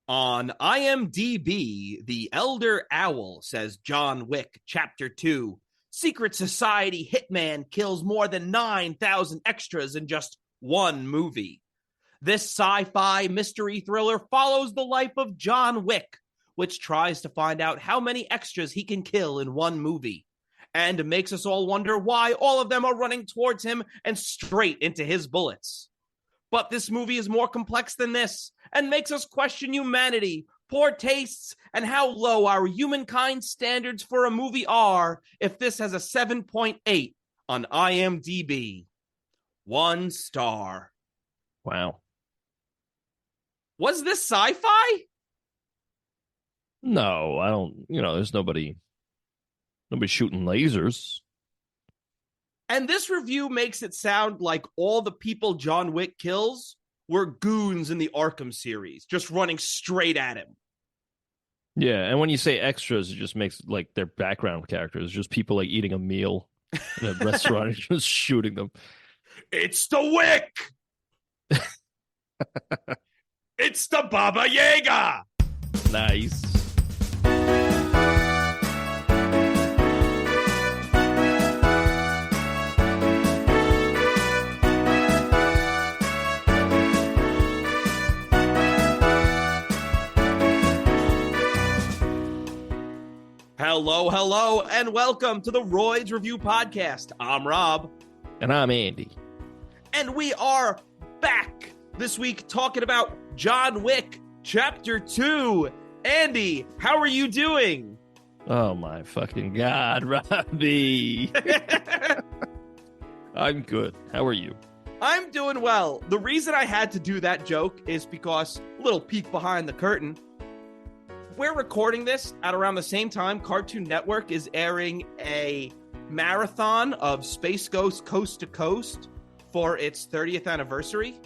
On IMDb, the Elder Owl says John Wick Chapter 2, Secret Society Hitman kills more than 9,000 extras in just one movie. This sci-fi mystery thriller follows the life of John Wick, which tries to find out how many extras he can kill in one movie, and makes us all wonder why all of them are running towards him and straight into his bullets. But this movie is more complex than this, and makes us question humanity, poor tastes, and how low our humankind standards for a movie are if this has a 7.8 on IMDb. 1 star. Wow. Was this sci-fi? No, I don't, there's nobody shooting lasers. And this review makes it sound like all the people John Wick kills were goons in the Arkham series, just running straight at him. Yeah, and when you say extras, it just makes like their background characters, just people like eating a meal in a restaurant and just shooting them. It's the Wick! It's the Baba Yaga! Nice. Hello, and welcome to the Royds Review Podcast. I'm Rob. And I'm Andy. And we are back this week talking about John Wick Chapter 2. Andy, how are you doing? Oh my fucking God, Robbie. I'm good. How are you? I'm doing well. The reason I had to do that joke is because, little peek behind the curtain, we're recording this at around the same time Cartoon Network is airing a marathon of Space Ghost Coast to Coast for its 30th anniversary.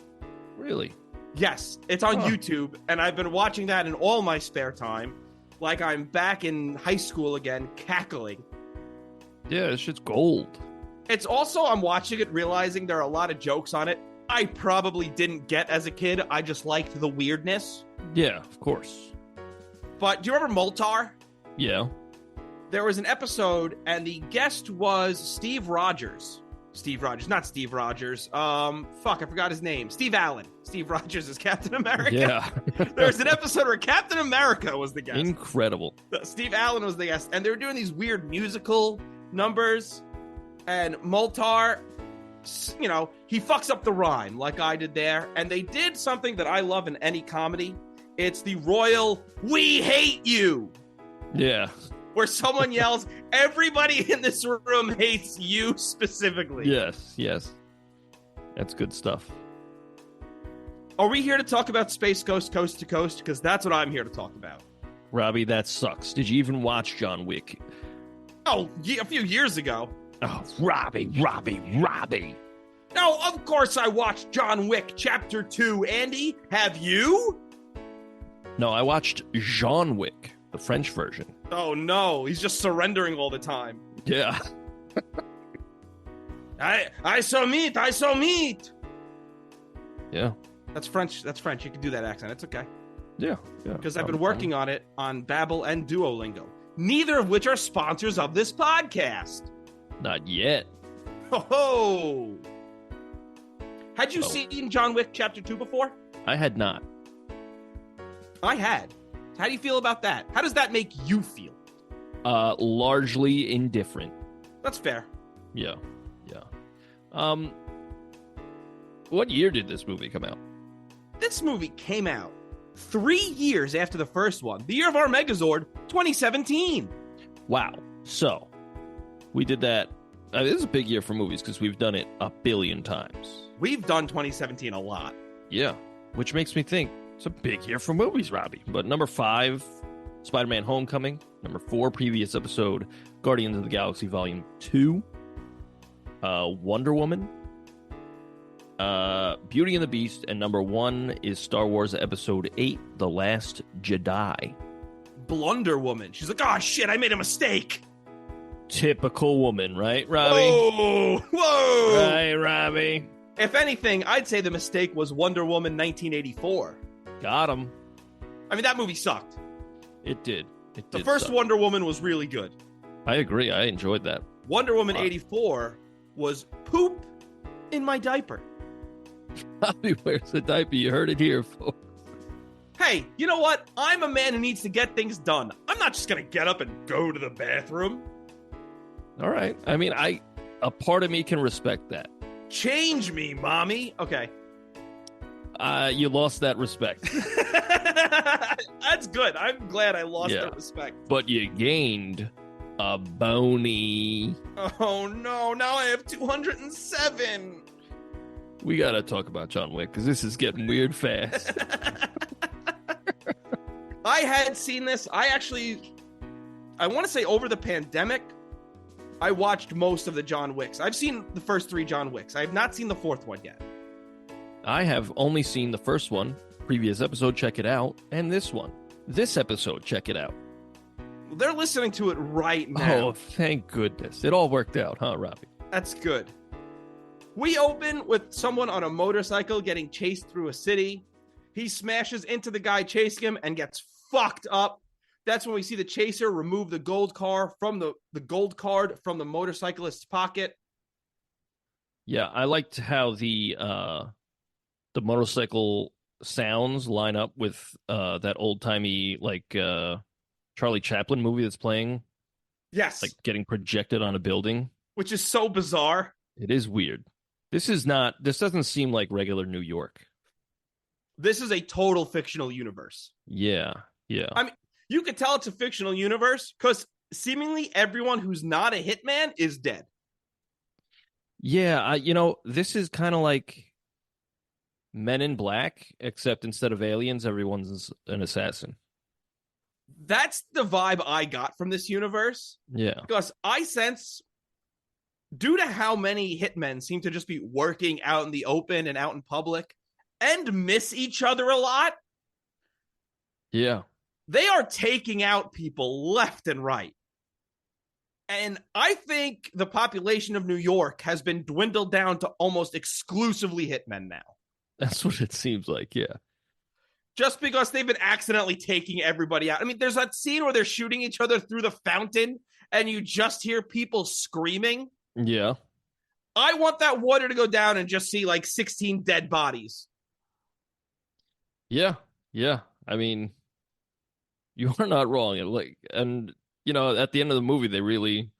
Really? Yes, it's on YouTube, and I've been watching that in all my spare time, like I'm back in high school again, cackling. Yeah, this shit's gold. It's also, I'm watching it, realizing there are a lot of jokes on it I probably didn't get as a kid. I just liked the weirdness. Yeah, of course. But do you remember Moltar? Yeah. There was an episode, and the guest was Steve Rogers. Not Steve Rogers. I forgot his name. Steve Allen. Steve Rogers is Captain America. Yeah. There was an episode where Captain America was the guest. Incredible. Steve Allen was the guest, and they were doing these weird musical numbers, and Moltar, he fucks up the rhyme like I did there, and they did something that I love in any comedy. It's the royal, "We hate you." Yeah. Where someone yells, "Everybody in this room hates you specifically." Yes. That's good stuff. Are we here to talk about Space Ghost Coast to Coast? Because that's what I'm here to talk about. Robbie, that sucks. Did you even watch John Wick? Oh, a few years ago. Oh, Robbie. No, of course I watched John Wick Chapter 2. Andy, have you? No, I watched John Wick, the French version. Oh no, he's just surrendering all the time. Yeah. I saw meat. Yeah. That's French. You can do that accent. It's okay. Yeah. Because I've been working on it on Babbel and Duolingo, neither of which are sponsors of this podcast. Not yet. Ho! Had you seen John Wick Chapter 2 before? I had not. I had. How do you feel about that? How does that make you feel? Largely indifferent. That's fair. Yeah. What year did this movie come out? This movie came out 3 years after the first one. The year of our Megazord, 2017. Wow. So, we did that. This is a big year for movies because we've done it a billion times. We've done 2017 a lot. Yeah. Which makes me think it's a big year for movies, Robbie. But number 5, Spider-Man Homecoming. Number 4, previous episode, Guardians of the Galaxy Volume 2. Wonder Woman. Beauty and the Beast. And number 1 is Star Wars Episode 8, The Last Jedi. Blunder Woman. She's like, oh, shit, I made a mistake. Typical woman, right, Robbie? Whoa! Right, Robbie? If anything, I'd say the mistake was Wonder Woman 1984. Got him. I mean, that movie sucked. It did. The first suck. Wonder Woman was really good. I agree. I enjoyed that. Wonder Woman 84 was poop in my diaper. Bobby wears a diaper. You heard it here, folks. Hey, you know what? I'm a man who needs to get things done. I'm not just going to get up and go to the bathroom. All right. I mean, a part of me can respect that. Change me, mommy. Okay. You lost that respect. That's good. I'm glad I lost that respect. But you gained a bony. Oh, no. Now I have 207. We got to talk about John Wick because this is getting weird fast. I had seen this. I want to say over the pandemic, I watched most of the John Wicks. I've seen the first 3 John Wicks. I have not seen the 4th one yet. I have only seen the first one. Previous episode, check it out. And this one. This episode, check it out. They're listening to it right now. Oh, thank goodness. It all worked out, huh, Robbie? That's good. We open with someone on a motorcycle getting chased through a city. He smashes into the guy chasing him and gets fucked up. That's when we see the chaser remove the gold card from the gold card from the motorcyclist's pocket. Yeah, I liked how the motorcycle sounds line up with that old-timey Charlie Chaplin movie that's playing. Yes. Like getting projected on a building. Which is so bizarre. It is weird. This doesn't seem like regular New York. This is a total fictional universe. Yeah. I mean, you could tell it's a fictional universe because seemingly everyone who's not a hitman is dead. Yeah, this is kind of like Men in Black, except instead of aliens, everyone's an assassin. That's the vibe I got from this universe. Yeah. Because I sense, due to how many hitmen seem to just be working out in the open and out in public and miss each other a lot. Yeah. They are taking out people left and right. And I think the population of New York has been dwindled down to almost exclusively hitmen now. That's what it seems like, yeah. Just because they've been accidentally taking everybody out. I mean, there's that scene where they're shooting each other through the fountain and you just hear people screaming. Yeah. I want that water to go down and just see like 16 dead bodies. Yeah. I mean, you are not wrong. And at the end of the movie, they really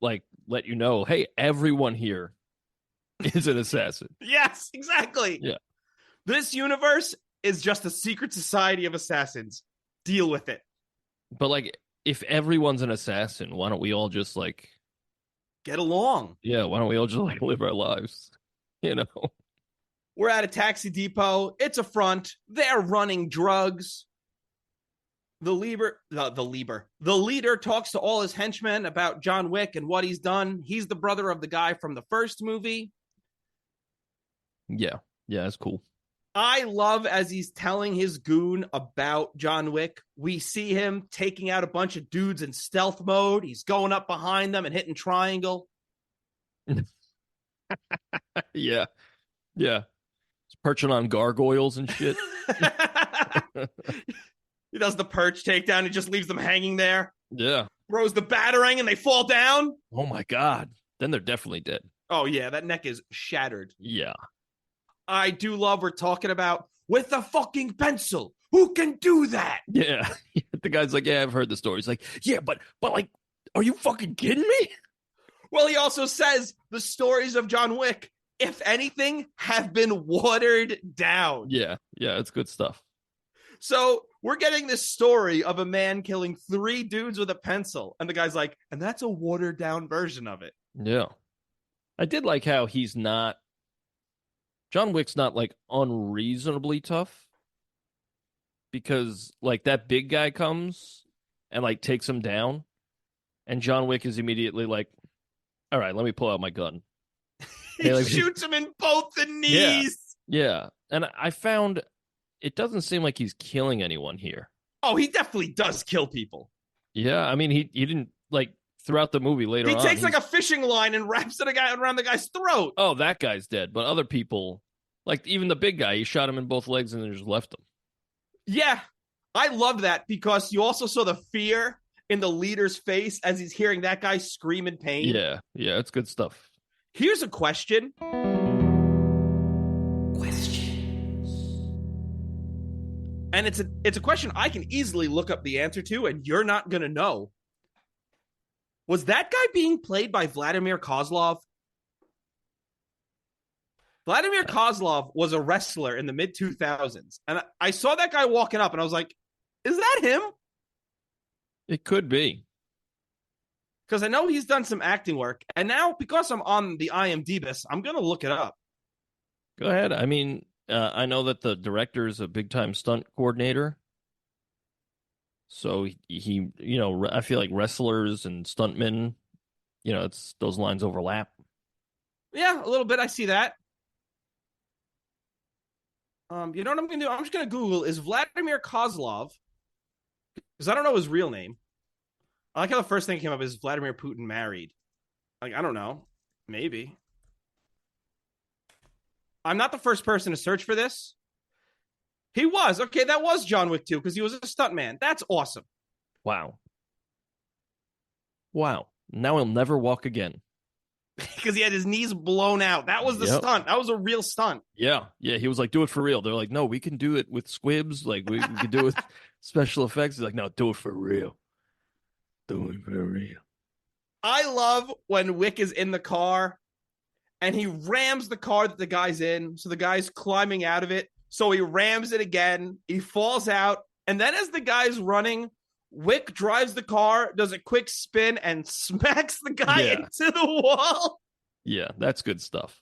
let you know, hey, everyone here is an assassin. Yes, exactly. Yeah. This universe is just a secret society of assassins. Deal with it. But if everyone's an assassin, why don't we all just get along? Yeah, why don't we all just live our lives? We're at a taxi depot. It's a front. They're running drugs. The leader talks to all his henchmen about John Wick and what he's done. He's the brother of the guy from the first movie. Yeah, that's cool. I love as he's telling his goon about John Wick. We see him taking out a bunch of dudes in stealth mode. He's going up behind them and hitting triangle. Yeah. He's perching on gargoyles and shit. He does the perch takedown. He just leaves them hanging there. Yeah. Throws the batarang and they fall down. Oh, my God. Then they're definitely dead. Oh, yeah. That neck is shattered. Yeah. I do love we're talking about with a fucking pencil. Who can do that? Yeah. The guy's like, yeah, I've heard the story. He's like, yeah, but are you fucking kidding me? Well, he also says the stories of John Wick, if anything, have been watered down. Yeah, it's good stuff. So we're getting this story of a man killing 3 dudes with a pencil. And the guy's like, and that's a watered down version of it. Yeah. I did like how John Wick's not unreasonably tough. Because that big guy comes and takes him down. And John Wick is immediately like, all right, let me pull out my gun. He shoots him in both the knees. Yeah. And I found it doesn't seem like he's killing anyone here. Oh, he definitely does kill people. Yeah. I mean, he didn't throughout the movie later on. He takes a fishing line and wraps it around the guy's throat. Oh, that guy's dead. But other people, even the big guy, he shot him in both legs and then just left him. Yeah, I love that because you also saw the fear in the leader's face as he's hearing that guy scream in pain. Yeah, yeah, it's good stuff. Here's a question. And it's a question I can easily look up the answer to, and you're not gonna know. Was that guy being played by Vladimir Kozlov? Vladimir Kozlov was a wrestler in the mid 2000s, and I saw that guy walking up, and I was like, "Is that him?" It could be. Because I know he's done some acting work, and now because I'm on the IMDb, I'm gonna look it up. Go ahead. I mean, I know that the director is a big-time stunt coordinator. So he, I feel like wrestlers and stuntmen, it's those lines overlap. Yeah, a little bit. I see that. You know what I'm gonna do? I'm just gonna Google is Vladimir Kozlov, because I don't know his real name. I like how the first thing that came up is Vladimir Putin married. Like, I don't know. Maybe. I'm not the first person to search for this. He was. Okay, that was John Wick 2 because he was a stuntman. That's awesome. Wow. Wow. Now he'll never walk again. Because he had his knees blown out. That was the stunt. That was a real stunt. Yeah. Yeah. He was like, do it for real. They're like, no, we can do it with squibs. Like, we can do it with special effects. He's like, no, do it for real. Do it for real. I love when Wick is in the car and he rams the car that the guy's in. So the guy's climbing out of it. So he rams it again. He falls out. And then as the guy's running, Wick drives the car, does a quick spin, and smacks the guy into the wall. Yeah, that's good stuff.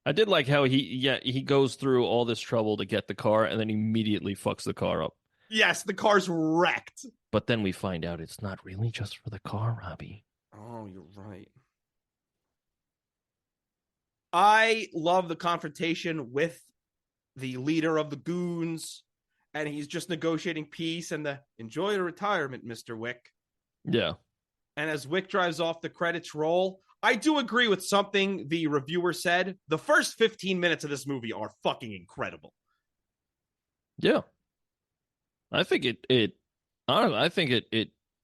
I did like how he goes through all this trouble to get the car and then immediately fucks the car up. Yes, the car's wrecked. But then we find out it's not really just for the car, Robbie. Oh, you're right. I love the confrontation with the leader of the goons, and he's just negotiating peace and the enjoy your retirement, Mr. Wick. Yeah. And as Wick drives off, the credits roll. I do agree with something the reviewer said. The first 15 minutes of this movie are fucking incredible. Yeah. I think it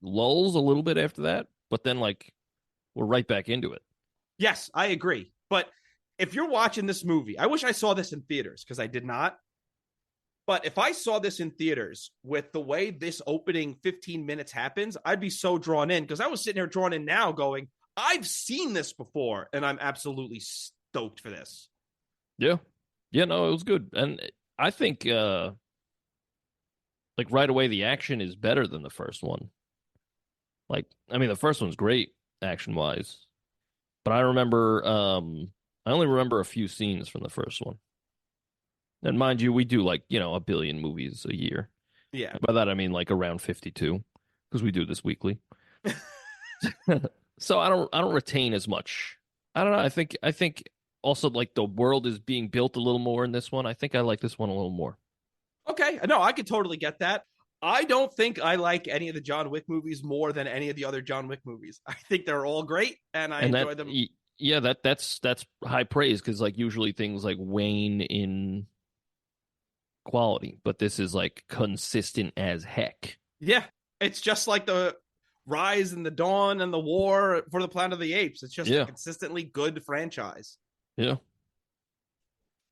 lulls a little bit after that, but then like we're right back into it. Yes, I agree. But if you're watching this movie, I wish I saw this in theaters because I did not. But if I saw this in theaters with the way this opening 15 minutes happens, I'd be so drawn in because I was sitting here drawn in now going, I've seen this before and I'm absolutely stoked for this. Yeah. Yeah, no, it was good. And I think like right away the action is better than the first one. Like, I mean, the first one's great action-wise. But I only remember a few scenes from the first one. And mind you, we do like, a billion movies a year. Yeah. By that, I mean like around 52 because we do this weekly. So I don't retain as much. I don't know. I think also like the world is being built a little more in this one. I think I like this one a little more. Okay. No, I could totally get that. I don't think I like any of the John Wick movies more than any of the other John Wick movies. I think they're all great and I enjoy them. Yeah, that's high praise because like usually things like wane in quality, but this is like consistent as heck. Yeah, it's just like the Rise and the Dawn and the War for the Planet of the Apes. It's just a consistently good franchise. Yeah.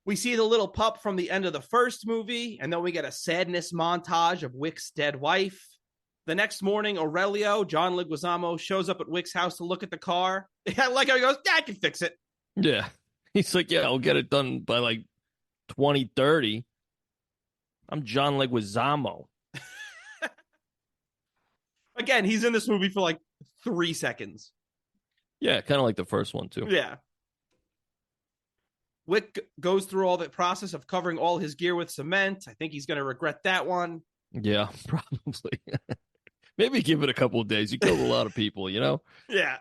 We see the little pup from the end of the first movie, and then we get a sadness montage of Wick's dead wife. The next morning, Aurelio, John Leguizamo, shows up at Wick's house to look at the car. I like how he goes, yeah, I can fix it. Yeah. He's like, yeah, I'll get it done by like 2030. I'm John Leguizamo. Again, he's in this movie for like 3 seconds. Yeah, kind of like the first one, too. Yeah. Wick goes through all the process of covering all his gear with cement. I think he's going to regret that one. Yeah, probably. Maybe give it a couple of days. You killed a lot of people, Yeah.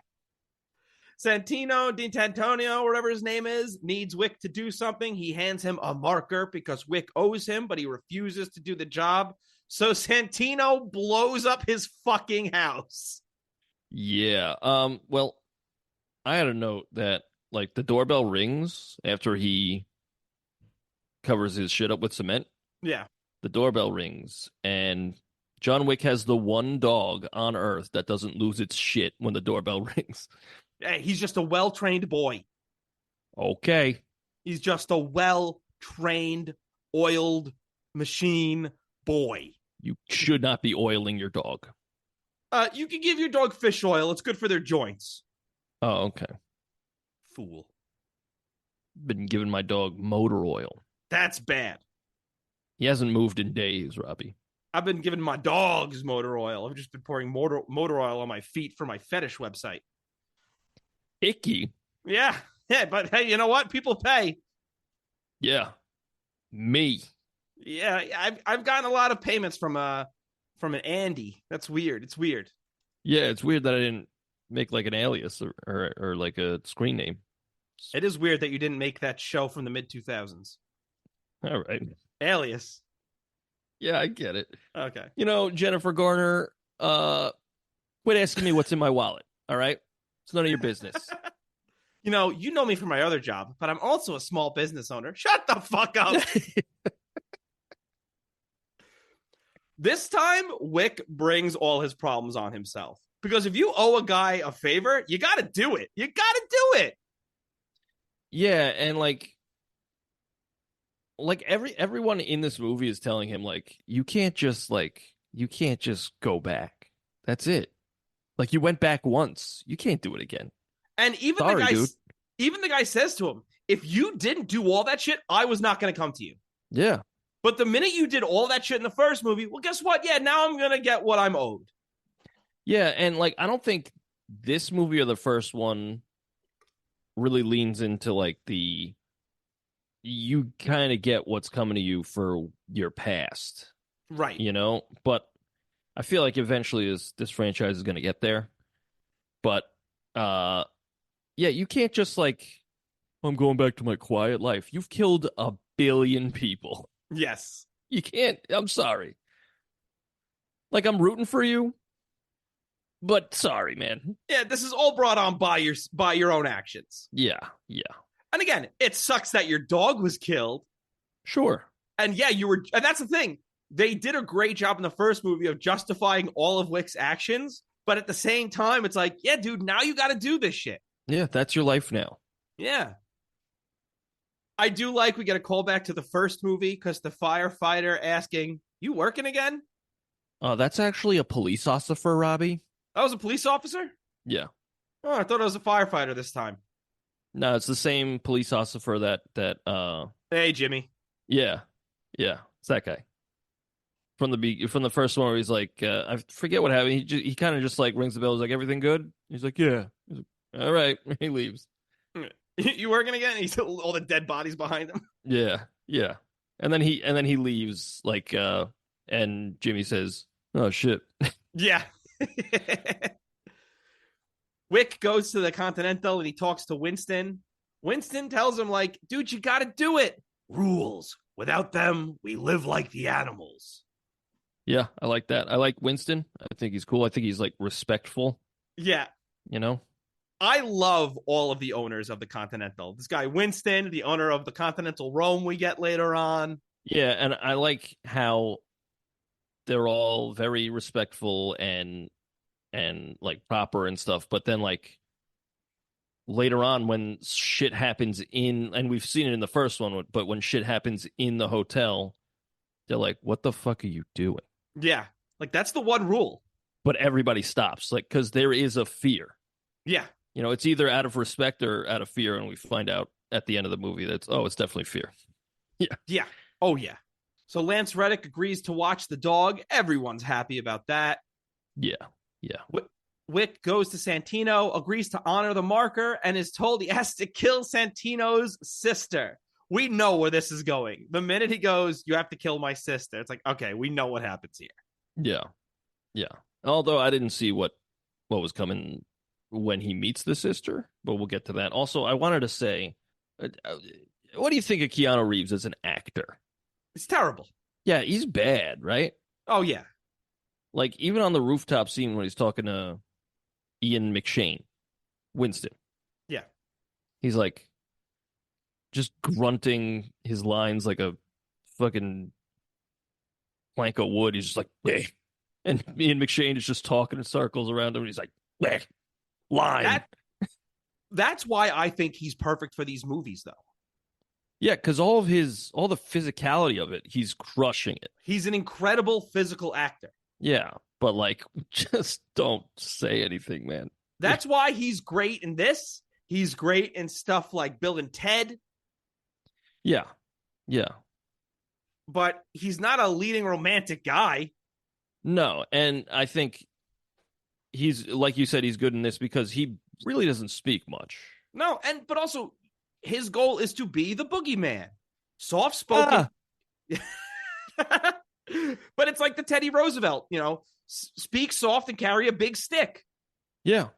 Santino, D'Antonio, whatever his name is, needs Wick to do something. He hands him a marker because Wick owes him, but he refuses to do the job. So Santino blows up his fucking house. Yeah. Well, I had a note that like the doorbell rings after he covers his shit up with cement. Yeah. The doorbell rings, and John Wick has the one dog on Earth that doesn't lose its shit when the doorbell rings. Hey, he's just a well-trained boy. Okay. He's just a well-trained, oiled machine boy. You should not be oiling your dog. You can give your dog fish oil. It's good for their joints. Oh, okay. Fool. Been giving my dog motor oil. That's bad. He hasn't moved in days, Robbie. I've been giving my dogs motor oil. I've just been pouring motor oil on my feet for my fetish website. Icky. Yeah, but hey, you know what? People pay. Yeah. Me. Yeah, I've gotten a lot of payments from an Andy. That's weird. It's weird. Yeah, it's weird that I didn't make like an alias or like a screen name. It is weird that you didn't make that show from the mid-2000s. All right. Alias. Yeah, I get it. Okay. You know, Jennifer Garner, quit asking me what's in my wallet, all right? It's none of your business. You know me from my other job, but I'm also a small business owner. Shut the fuck up. This time, Wick brings all his problems on himself. Because if you owe a guy a favor, you got to do it. You got to do it. Yeah, and like everyone in this movie is telling him like you can't just go back. That's it. Like you went back once. You can't do it again. And even the guy says to him, if you didn't do all that shit, I was not going to come to you. Yeah. But the minute you did all that shit in the first movie, well, guess what? Yeah, now I'm going to get what I'm owed. Yeah, and like I don't think this movie or the first one really leans into like you kind of get what's coming to you for your past. Right. You know? But I feel like eventually this franchise is going to get there. But yeah, you can't just like I'm going back to my quiet life. You've killed 1 billion people. Yes. You can't. I'm sorry. Like I'm rooting for you. But sorry, man. Yeah, this is all brought on by your own actions. Yeah. And again, it sucks that your dog was killed. Sure. And yeah, and that's the thing. They did a great job in the first movie of justifying all of Wick's actions, but at the same time, it's like, yeah, dude, now you got to do this shit. Yeah, that's your life now. Yeah. I do like we get a callback to the first movie because the firefighter asking, "You working again?" Oh, that's actually a police officer, Robbie. That was a police officer? Yeah. Oh, I thought it was a firefighter this time. No, it's the same police officer that Hey, Jimmy. Yeah. It's that guy. From the first one where he's like, I forget what happened. He kind of just like rings the bell. He's like, everything good? He's like, yeah. He's like, all right. He leaves. You working again? He's all the dead bodies behind him. Yeah. And then he leaves like and Jimmy says, "Oh shit." Yeah. Wick goes to the Continental and he talks to Winston. Winston tells him like, "Dude, you got to do it. Rules. Without them, we live like the animals." Yeah, I like that. I like Winston. I think he's cool. I think he's like respectful. Yeah. You know? I love all of the owners of the Continental. This guy, Winston, the owner of the Continental Rome we get later on. Yeah, and I like how they're all very respectful and like proper and stuff. But then like later on when shit happens and we've seen it in the first one, but when shit happens in the hotel, they're like, what the fuck are you doing? Yeah. Like that's the one rule. But everybody stops, like, because there is a fear. Yeah. You know, it's either out of respect or out of fear, and we find out at the end of the movie it's definitely fear. Yeah. Yeah. Oh, yeah. So Lance Reddick agrees to watch the dog. Everyone's happy about that. Yeah. Wick goes to Santino, agrees to honor the marker, and is told he has to kill Santino's sister. We know where this is going. The minute he goes, "You have to kill my sister," it's like, okay, we know what happens here. Yeah. Although I didn't see what was coming when he meets the sister, but we'll get to that. Also, I wanted to say, what do you think of Keanu Reeves as an actor? It's terrible. Yeah, he's bad, right? Oh, yeah. Like, even on the rooftop scene when he's talking to Ian McShane, Winston. Yeah. He's like, just grunting his lines like a fucking plank of wood. He's just like, bleh. And me and McShane is just talking in circles around him. And he's like, bleh, line. That's why I think he's perfect for these movies, though. Yeah, because all the physicality of it, he's crushing it. He's an incredible physical actor. Yeah, but like, just don't say anything, man. That's why he's great in this. He's great in stuff like Bill and Ted. Yeah. But he's not a leading romantic guy. No, and I think he's, like you said, he's good in this because he really doesn't speak much. No, but also his goal is to be the boogeyman. Soft-spoken. But it's like the Teddy Roosevelt, speak soft and carry a big stick. Yeah.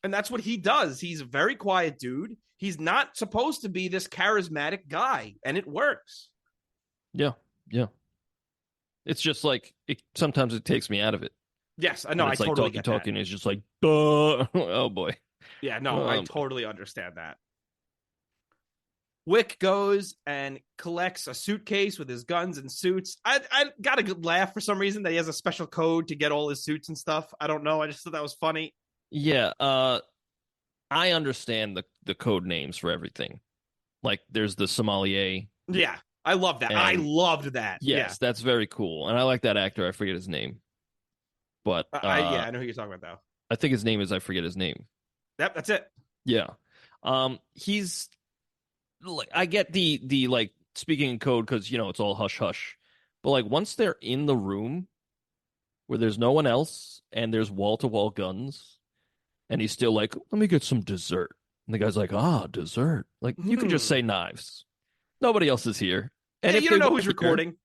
And that's what he does. He's a very quiet dude. He's not supposed to be this charismatic guy, and it works. Yeah. It's just like, sometimes it takes me out of it. Yes, I know. It's I like totally get talking. that. It's just like, oh boy. Yeah, no, I totally understand that. Wick goes and collects a suitcase with his guns and suits. I got a good laugh for some reason that he has a special code to get all his suits and stuff. I don't know. I just thought that was funny. Yeah, I understand the code names for everything. Like, there's the sommelier. Yeah, I love that. I loved that. Yes, that's very cool. And I like that actor. I forget his name. But I know who you're talking about, though. I think his name is, I forget his name. Yep, that's it. Yeah. He's like, I get the like speaking in code because it's all hush hush. But like, once they're in the room where there's no one else and there's wall to wall guns, and he's still like, let me get some dessert. And the guy's like, dessert. Like, you could just say knives. Nobody else is here. And if you don't know who's recording.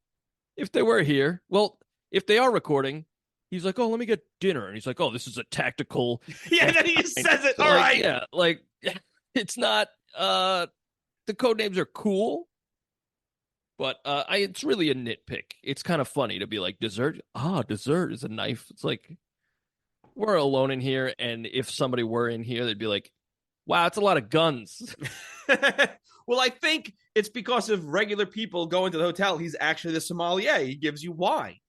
If they were here, well, if they are recording, he's like, let me get dinner. And he's like, this is a tactical. Yeah, and then he just says it. So, all like, right. Yeah, like, it's not, the code names are cool, but it's really a nitpick. It's kind of funny to be like, dessert? Dessert is a knife. It's like, we're alone in here, and if somebody were in here, they'd be like, wow, it's a lot of guns. Well, I think it's because of regular people going to the hotel. He's actually the sommelier. He gives you wine.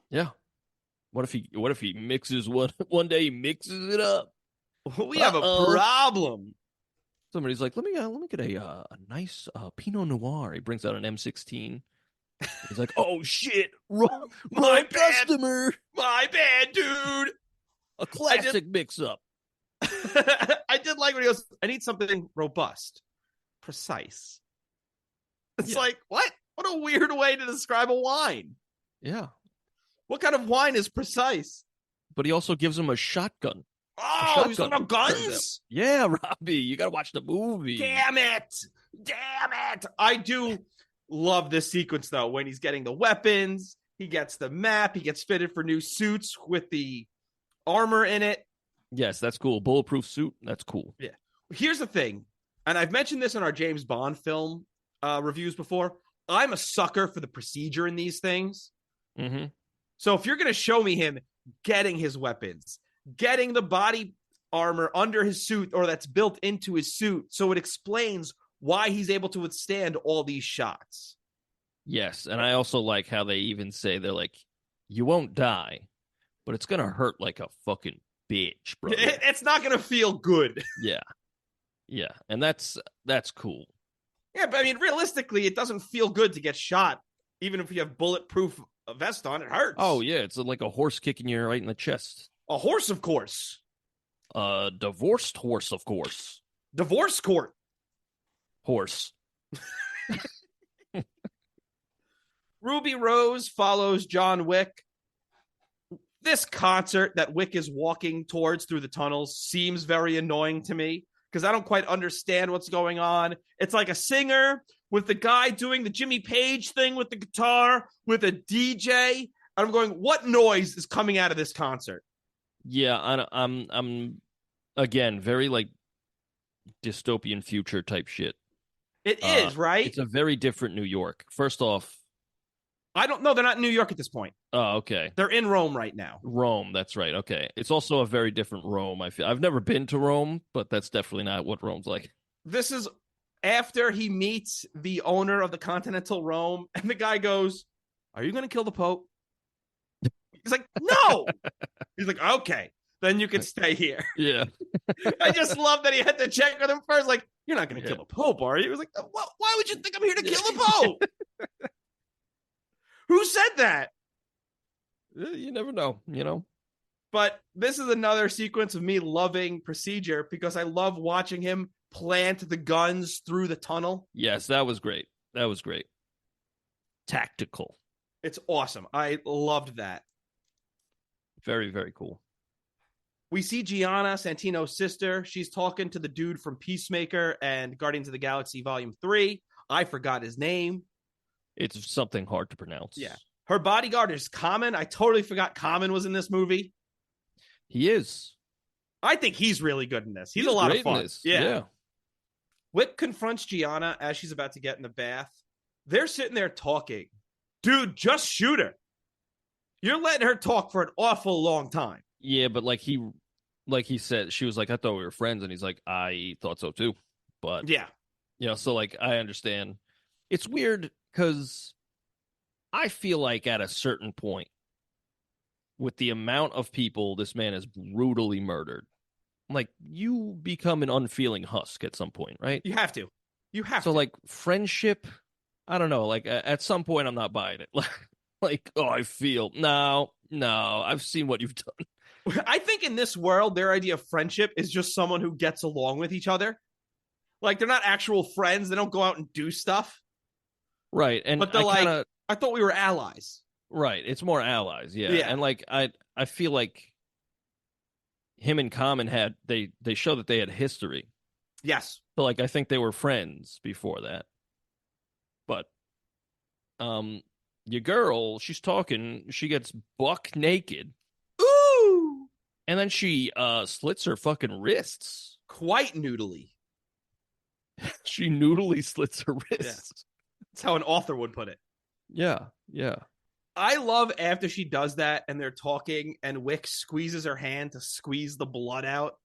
Yeah. What if he mixes one day he mixes it up? We have a problem. Somebody's like, let me get a nice Pinot Noir. He brings out an M16. He's like, oh shit, my customer. My bad, dude. A classic mix-up. I did like when he goes, I need something robust, precise. It's like, what? What a weird way to describe a wine. Yeah. What kind of wine is precise? But he also gives him a shotgun. Oh, he's talking about guns? Yeah, Robbie, you got to watch the movie. Damn it. I do love this sequence, though, when he's getting the weapons, he gets the map, he gets fitted for new suits with the armor in it. Yes, that's cool. Bulletproof suit, that's cool. Yeah. Here's the thing, and I've mentioned this in our James Bond film reviews before. I'm a sucker for the procedure in these things. Mm-hmm. So if you're going to show me him getting his weapons, getting the body armor under his suit or that's built into his suit, so it explains why he's able to withstand all these shots. Yes, and I also like how they even say, they're like, you won't die, but it's going to hurt like a fucking bitch, bro. It's not going to feel good. Yeah, and that's cool. Yeah, but I mean, realistically, it doesn't feel good to get shot, even if you have bulletproof vest on. It hurts. Oh, yeah, it's like a horse kicking you right in the chest. A horse, of course. Divorced horse, of course. Divorce court. Horse. Ruby Rose follows John Wick. This concert that Wick is walking towards through the tunnels seems very annoying to me because I don't quite understand what's going on. It's like a singer with the guy doing the Jimmy Page thing with the guitar with a DJ. And I'm going, what noise is coming out of this concert? Yeah, I'm again, very like dystopian future type shit. It is, right? It's a very different New York. First off, I don't know. They're not in New York at this point. Oh, okay. They're in Rome right now. Rome, that's right. Okay. It's also a very different Rome. I feel I've never been to Rome, but that's definitely not what Rome's like. This is after he meets the owner of the Continental Rome, and the guy goes, are you going to kill the Pope? He's like, no. He's like, okay, then you can stay here. Yeah. I just love that he had to check with him first. Like, you're not going to kill the Pope, are you? He was like, why would you think I'm here to kill the Pope? Who said that? You never know, But this is another sequence of me loving Procedure because I love watching him plant the guns through the tunnel. Yes, that was great. Tactical. It's awesome. I loved that. Very, very cool. We see Gianna, Santino's sister. She's talking to the dude from Peacemaker and Guardians of the Galaxy Volume 3. I forgot his name. It's something hard to pronounce. Yeah. Her bodyguard is Common. I totally forgot Common was in this movie. He is. I think he's really good in this. He's a lot of fun. Yeah. Wick confronts Gianna as she's about to get in the bath. They're sitting there talking. Dude, just shoot her. You're letting her talk for an awful long time. Yeah, but like he said, she was like, I thought we were friends. And he's like, I thought so too. But yeah. So like, I understand. It's weird because I feel like at a certain point, with the amount of people this man has brutally murdered, like, you become an unfeeling husk at some point, right? You have to. So like, friendship, I don't know. Like, at some point, I'm not buying it. Like, oh, I feel no, I've seen what you've done. I think in this world, their idea of friendship is just someone who gets along with each other. Like, they're not actual friends. They don't go out and do stuff. Right. And but I thought we were allies. Right. It's more allies. Yeah. And like, I feel like him and Common they show that they had history. Yes. So like, I think they were friends before that. But, your girl, she's talking, she gets buck naked. Ooh! And then she slits her fucking wrists. Quite noodly. She noodly slits her wrists. Yeah. That's how an author would put it. Yeah. I love after she does that and they're talking and Wick squeezes her hand to squeeze the blood out.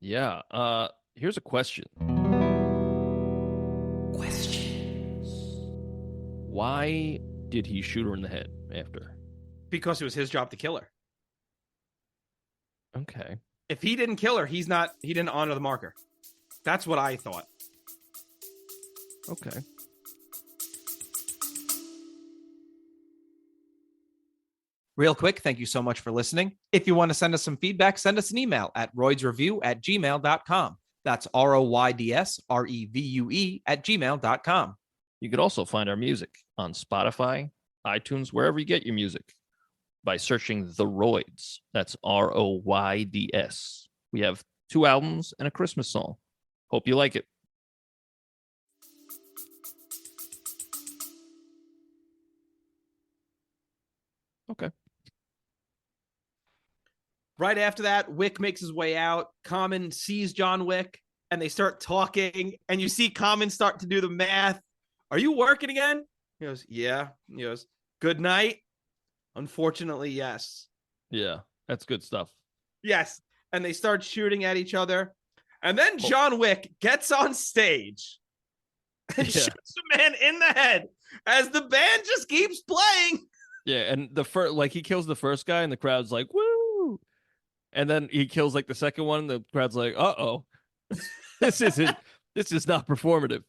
Yeah. Here's a question. Why did he shoot her in the head after? Because it was his job to kill her. Okay. If he didn't kill her, he didn't honor the marker. That's what I thought. Okay. Real quick, thank you so much for listening. If you want to send us some feedback, send us an email at roydsreview@gmail.com. That's ROYDSREVUE@gmail.com. You could also find our music on Spotify, iTunes, wherever you get your music, by searching The Royds. That's ROYDS. We have 2 albums and a Christmas song. Hope you like it. Okay. Right after that, Wick makes his way out. Common sees John Wick, and they start talking, and you see Common start to do the math. Are you working again? He goes, yeah. He goes, good night. Unfortunately, yes. Yeah, that's good stuff. Yes. And they start shooting at each other. And then John Wick gets on stage and shoots a man in the head as the band just keeps playing. Yeah, and he kills the first guy, and the crowd's like, woo! And then he kills like the second one, and the crowd's like, uh-oh. This is not performative.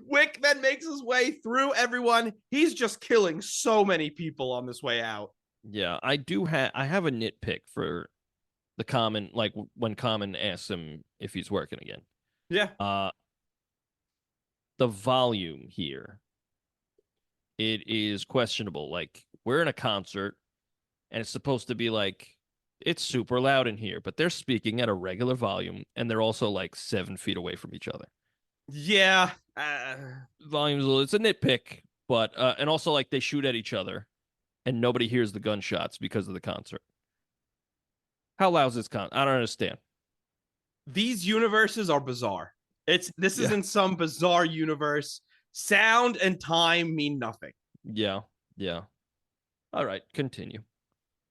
Wick then makes his way through everyone. He's just killing so many people on this way out. Yeah, I have a nitpick for the Common, like when Common asks him if he's working again. Yeah. The volume here, it is questionable. Like, we're in a concert, and it's supposed to be like, it's super loud in here, but they're speaking at a regular volume, and they're also like 7 feet away from each other. Yeah. Volumes, it's a nitpick, but and also like they shoot at each other and nobody hears the gunshots because of the concert. How loud is this concert? I don't understand. These universes are bizarre. This is in some bizarre universe. Sound and time mean nothing. Yeah. All right, continue.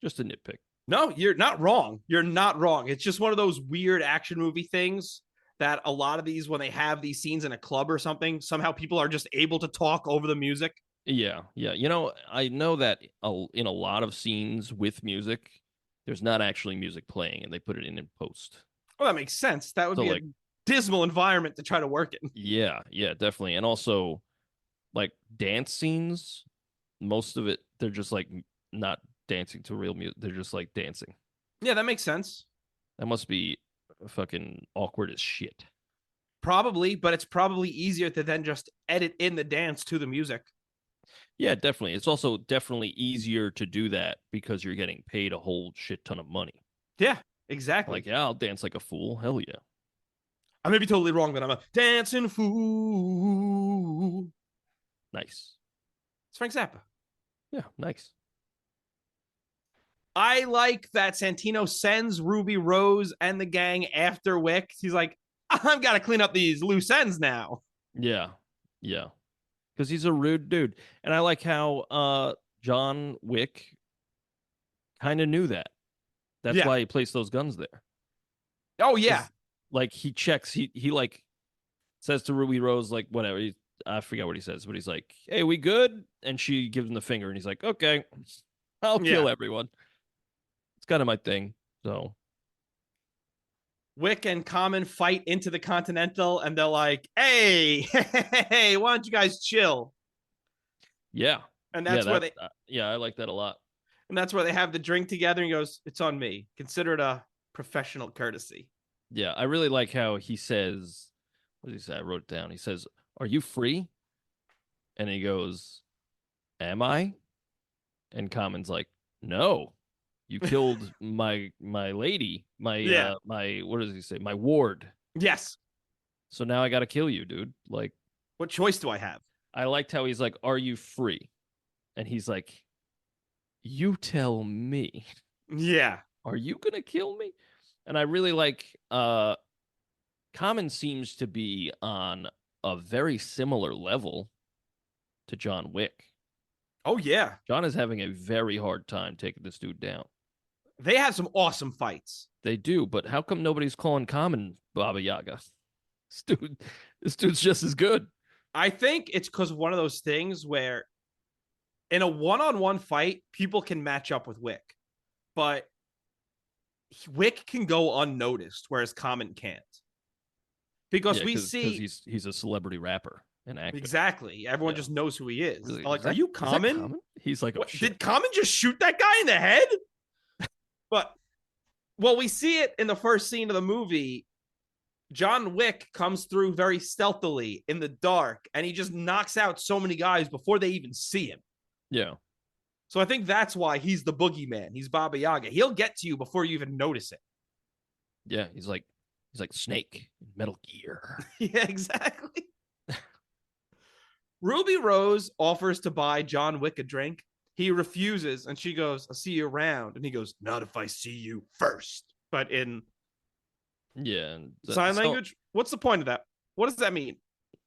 Just a nitpick. No, you're not wrong. You're not wrong. It's just one of those weird action movie things that a lot of these, when they have these scenes in a club or something, somehow people are just able to talk over the music. Yeah, yeah. You know, I know that in a lot of scenes with music, there's not actually music playing, and they put it in post. Well, that makes sense. That would So be a like, dismal environment to try to work in. yeah, yeah, definitely. And also like dance scenes, most of it they're just like not dancing to real music. They're just like dancing. Yeah, that makes sense. That must be fucking awkward as shit. Probably, but it's probably easier to then just edit in the dance to the music. Yeah, definitely. It's also definitely easier to do that because you're getting paid a whole shit ton of money. Yeah, exactly. Like, yeah, I'll dance like a fool. Hell yeah. I may be totally wrong, but I'm a dancing fool. Nice. It's Frank Zappa. Yeah, nice. I like that Santino sends Ruby Rose and the gang after Wick. He's like, I've got to clean up these loose ends now. Yeah. Yeah. Because he's a rude dude. And I like how John Wick kind of knew that. That's Yeah. why he placed those guns there. Oh, yeah. Like he checks, he like says to Ruby Rose, like, whatever. I forget what he says, but he's like, hey, we good? And she gives him the finger and he's like, okay, I'll kill everyone. It's kind of my thing. So Wick and Common fight into the Continental, and they're like, hey, hey, why don't you guys chill? yeah. And that's where they yeah, I like that a lot. and that's where they have the drink together, and he goes, it's on me. Consider it a professional courtesy. Yeah, I really like how he says, what does he say? I wrote it down. He says, are you free? And he goes, am I? And Common's like, no. You killed my lady, my what does he say? My ward. Yes. So now I got to kill you, dude. Like, what choice do I have? I liked how he's like, are you free? And he's like, you tell me. Yeah. Are you going to kill me? And I really like Common seems to be on a very similar level to John Wick. Oh, yeah. John is having a very hard time taking this dude down. They have some awesome fights. They do, but how come nobody's calling Common Baba Yaga? This dude's just as good. I think it's because of one of those things where in a one-on-one fight, people can match up with Wick, but Wick can go unnoticed, whereas Common can't. Because we see he's a celebrity rapper and actor. Exactly. Everyone just knows who he is. Really? Like, are you Common? Common? He's like, oh, did Common just shoot that guy in the head? But well, we see it in the first scene of the movie. John Wick comes through very stealthily in the dark, and he just knocks out so many guys before they even see him. Yeah. So I think that's why he's the boogeyman. He's Baba Yaga. He'll get to you before you even notice it. Yeah, he's like Snake in Metal Gear. Yeah, exactly. Ruby Rose offers to buy John Wick a drink. He refuses, and she goes, I'll see you around. And he goes, not if I see you first. But in sign language? What's the point of that? What does that mean?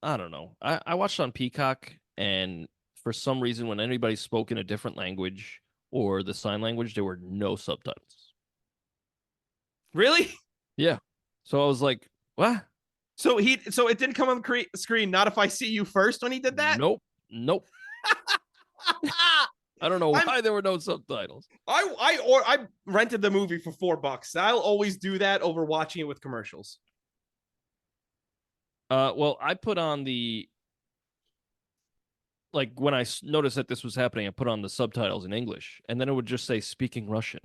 I don't know. I watched on Peacock, and for some reason, when anybody spoke in a different language or the sign language, there were no subtitles. Really? Yeah. So I was like, what? So it didn't come on the screen, not if I see you first when he did that? Nope. I don't know why there were no subtitles. I rented the movie for $4. I'll always do that over watching it with commercials. Well, I put on when I noticed that this was happening, I put on the subtitles in English, and then it would just say speaking Russian.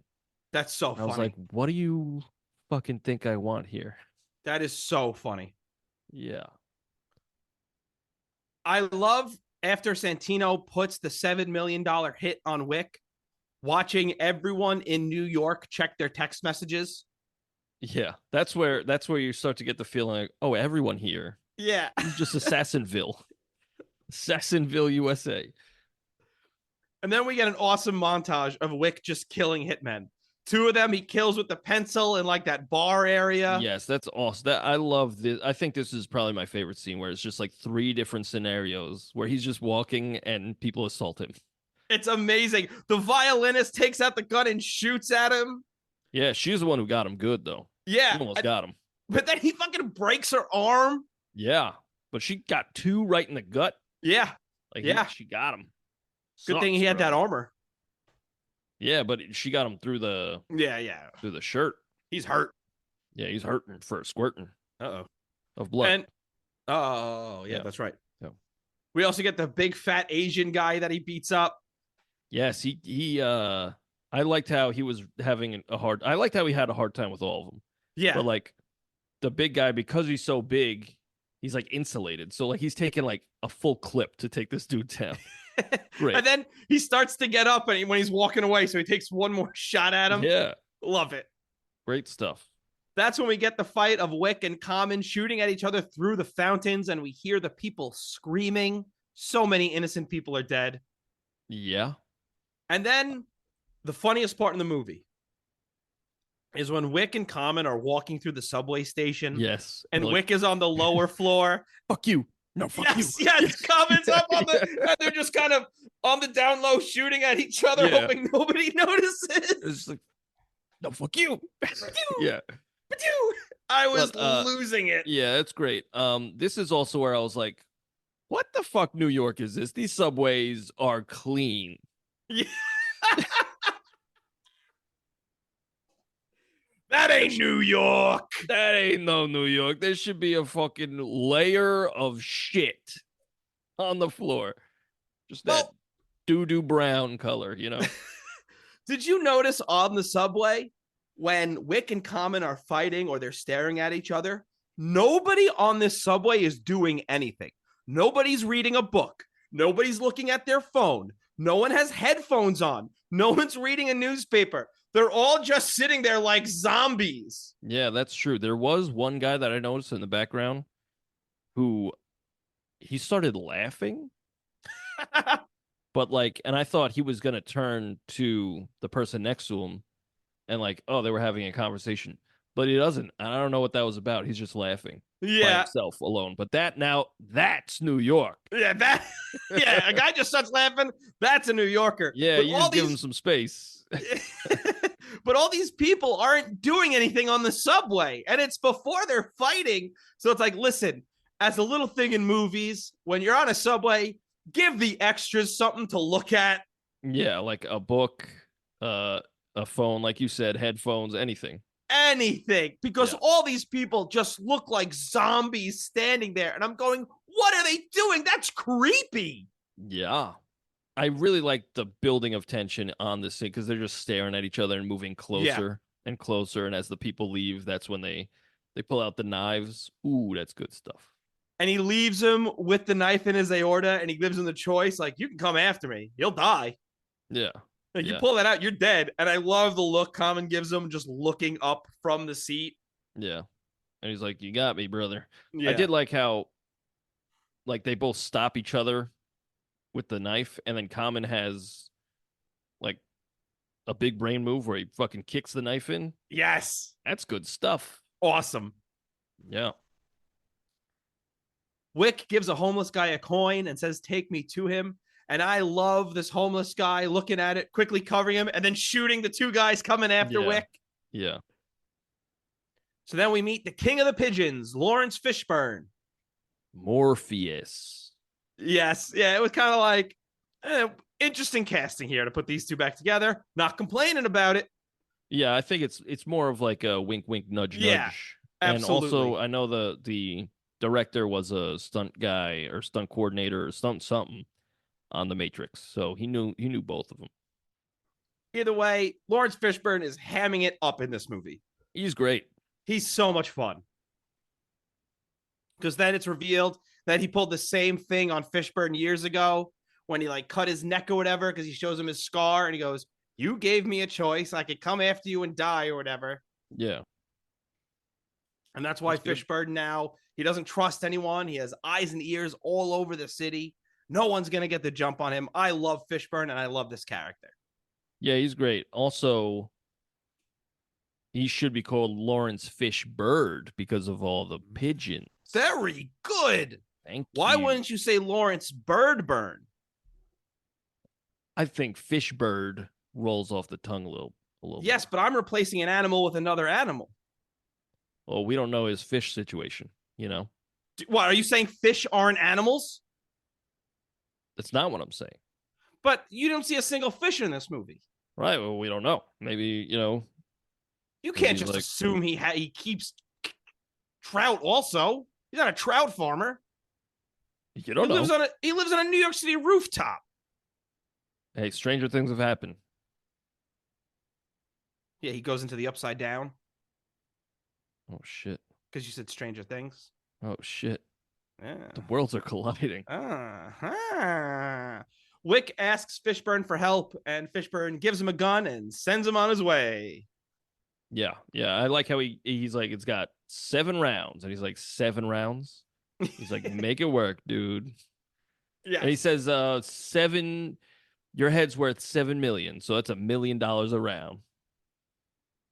That's so funny. I was like, what do you fucking think I want here? That is so funny. Yeah. I love after Santino puts the $7 million hit on Wick, watching everyone in New York check their text messages. Yeah, that's where you start to get the feeling like, oh, everyone here. Yeah. It's just Assassinville. Assassinville, USA. And then we get an awesome montage of Wick just killing hitmen. Two of them he kills with the pencil in like that bar area. Yes, that's awesome. I love this. I think this is probably my favorite scene where it's just like 3 different scenarios where he's just walking and people assault him. It's amazing. The violinist takes out the gun and shoots at him. Yeah, she's the one who got him good, though. Yeah. She almost got him. But then he fucking breaks her arm. Yeah, but she got 2 right in the gut. Yeah. Like, yeah. she got him. Good thing he had that armor. Yeah, but she got him through the shirt. He's hurt. Yeah, he's hurting for squirting. Uh-oh. Of blood. And yeah, that's right. Yeah. We also get the big fat Asian guy that he beats up. Yes, he I liked how he was having I liked how he had a hard time with all of them. Yeah. But like the big guy, because he's so big, he's like insulated. So like he's taking like a full clip to take this dude down. Great. And then he starts to get up and when he's walking away, so he takes one more shot at him. Yeah. Love it. Great stuff. That's when we get the fight of Wick and Common shooting at each other through the fountains, and we hear the people screaming. So many innocent people are dead. Yeah. And then the funniest part in the movie is when Wick and Common are walking through the subway station. Yes. And Wick is on the lower floor. Fuck you. No, fuck you. Yes, Common's up on and they're just kind of on the down low shooting at each other, hoping nobody notices. It's like, no, fuck you. Yeah. I was losing it. Yeah, it's great. This is also where I was like, what the fuck New York is this? These subways are clean. Yeah. That ain't New York. That ain't no New York. There should be a fucking layer of shit on the floor. Just that doo-doo brown color, you know? Did you notice on the subway when Wick and Common are fighting or they're staring at each other, nobody on this subway is doing anything. Nobody's reading a book. Nobody's looking at their phone. No one has headphones on. No one's reading a newspaper. They're all just sitting there like zombies. Yeah, that's true. There was one guy that I noticed in the background who he started laughing. But like, and I thought he was going to turn to the person next to him and like, oh, they were having a conversation. But he doesn't. And I don't know what that was about. He's just laughing by himself alone. But that's New York. Yeah, a guy just starts laughing. That's a New Yorker. Yeah, but you just give him some space. But all these people aren't doing anything on the subway, and it's before they're fighting. So it's like, listen, as a little thing in movies, when you're on a subway, give the extras something to look at. Yeah, like a book, a phone, like you said, headphones, anything. Because all these people just look like zombies standing there, and I'm going, what are they doing? That's creepy. Yeah. I really like the building of tension on this thing because they're just staring at each other and moving closer and closer. And as the people leave, that's when they pull out the knives. Ooh, that's good stuff. And he leaves him with the knife in his aorta, and he gives him the choice, like, you can come after me. You'll die. Yeah. Like, you pull that out, you're dead. And I love the look Common gives him just looking up from the seat. Yeah. And he's like, you got me, brother. Yeah. I did like how, like, they both stop each other with the knife, and then Common has like a big brain move where he fucking kicks the knife in. Yes. That's good stuff. Awesome. Yeah. Wick gives a homeless guy a coin and says, take me to him. And I love this homeless guy looking at it, quickly covering him, and then shooting the two guys coming after Wick. Yeah. So then we meet the king of the pigeons, Laurence Fishburne. Morpheus. Yes. Yeah, it was kind of like interesting casting here to put these two back together. Not complaining about it. Yeah, I think it's more of like a wink, wink, nudge, nudge. Absolutely. And also, I know the director was a stunt guy or stunt coordinator or stunt something on The Matrix, so he knew both of them. Either way, Laurence Fishburne is hamming it up in this movie. He's great. He's so much fun. Because then it's revealed that he pulled the same thing on Fishburne years ago when he like cut his neck or whatever, because he shows him his scar and he goes, you gave me a choice. I could come after you and die or whatever. Yeah. And that's why Fishburne now, he doesn't trust anyone. He has eyes and ears all over the city. No one's going to get the jump on him. I love Fishburne and I love this character. Yeah, he's great. Also, he should be called Laurence Fishbird because of all the pigeons. Very good. Thank Why you. wouldn't you say Laurence Birdburn? I think Fishbird rolls off the tongue a little Yes, bit. but I'm replacing an animal with another animal. Well, we don't know his fish situation, you know? What, are you saying fish aren't animals? That's not what I'm saying. But you don't see a single fish in this movie. Right. Well, we don't know. Maybe, You maybe can't just assume he keeps trout also. He's not a trout farmer. You don't know. He lives on a New York City rooftop. Hey, stranger things have happened. Yeah, he goes into the Upside Down. Oh, shit. Because you said Stranger Things. Oh, shit. Yeah. The worlds are colliding. Wick asks Fishburne for help, and Fishburne gives him a gun and sends him on his way. Yeah. I like how he's like, it's got 7 rounds. And he's like, 7 rounds? He's like, make it work, dude. Yeah. And he says, 7, your head's worth $7 million. So that's $1 million a round.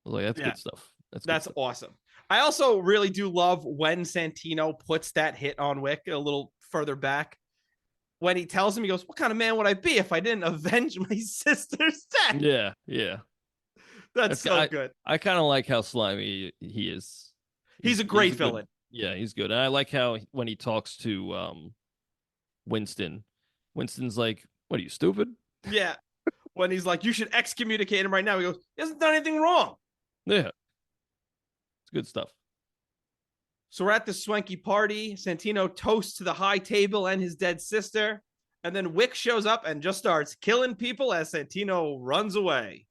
I was like, that's good stuff. That's awesome. I also really do love when Santino puts that hit on Wick a little further back. When he tells him, he goes, what kind of man would I be if I didn't avenge my sister's death? Yeah. That's so good. I kind of like how slimy he is. He's a great villain. Yeah, he's good. And I like how when he talks to Winston, Winston's like, what are you, stupid? Yeah. When he's like, you should excommunicate him right now. He goes, he hasn't done anything wrong. Yeah. It's good stuff. So we're at the swanky party. Santino toasts to the high table and his dead sister. And then Wick shows up and just starts killing people as Santino runs away.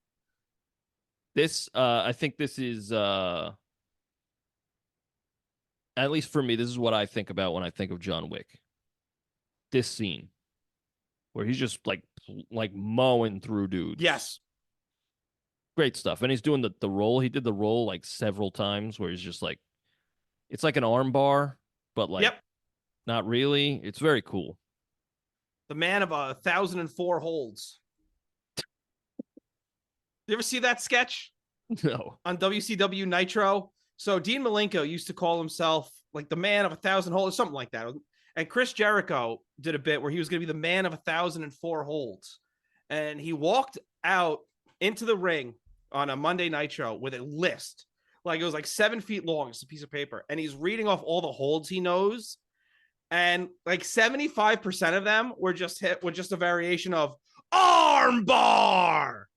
I think this is, at least for me, this is what I think about when I think of John Wick. This scene where he's just like mowing through dudes. Yes. Great stuff. And he's doing the roll. He did the roll like several times where he's just like, it's like an arm bar, but like, not really. It's very cool. The man of 1,004 holds. You ever see that sketch? No. On WCW Nitro. So Dean Malenko used to call himself like the man of 1,000 holds, something like that. And Chris Jericho did a bit where he was going to be the man of 1,004 holds. And he walked out into the ring on a Monday Nitro with a list. Like it was like 7 feet long. It's a piece of paper. And he's reading off all the holds he knows. And like 75% of them were just hit with just a variation of arm bar.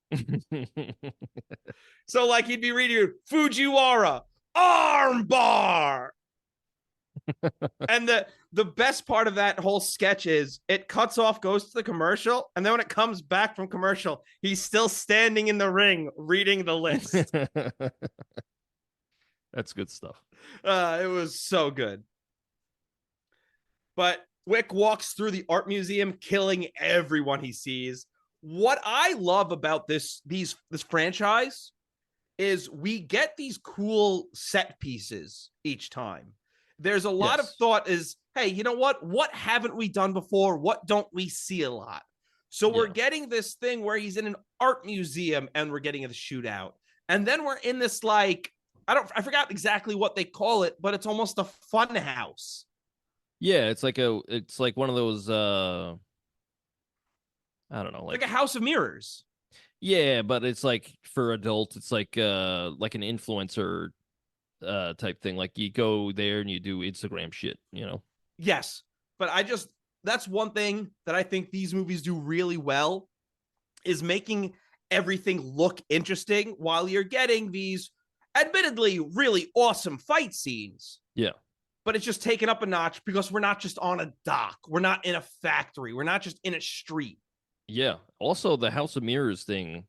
So like he'd be reading Fujiwara, arm bar. And the best part of that whole sketch is it cuts off, goes to the commercial, and then when it comes back from commercial, he's still standing in the ring reading the list. That's good stuff. It was so good. But Wick walks through the art museum, killing everyone he sees. What I love about this franchise is we get these cool set pieces each time. There's a lot of thought is, hey, you know what? What haven't we done before? What don't we see a lot? So we're getting this thing where he's in an art museum and we're getting the shootout. And then we're in this like, I forgot exactly what they call it, but it's almost a fun house. Yeah, it's like one of those I don't know, like a house of mirrors. Yeah, but it's like for adults, it's like an influencer type thing. Like you go there and you do Instagram shit, you know? Yes. But that's one thing that I think these movies do really well is making everything look interesting while you're getting these admittedly really awesome fight scenes. Yeah. But it's just taken up a notch because we're not just on a dock. We're not in a factory. We're not just in a street. Yeah. Also, the House of Mirrors thing,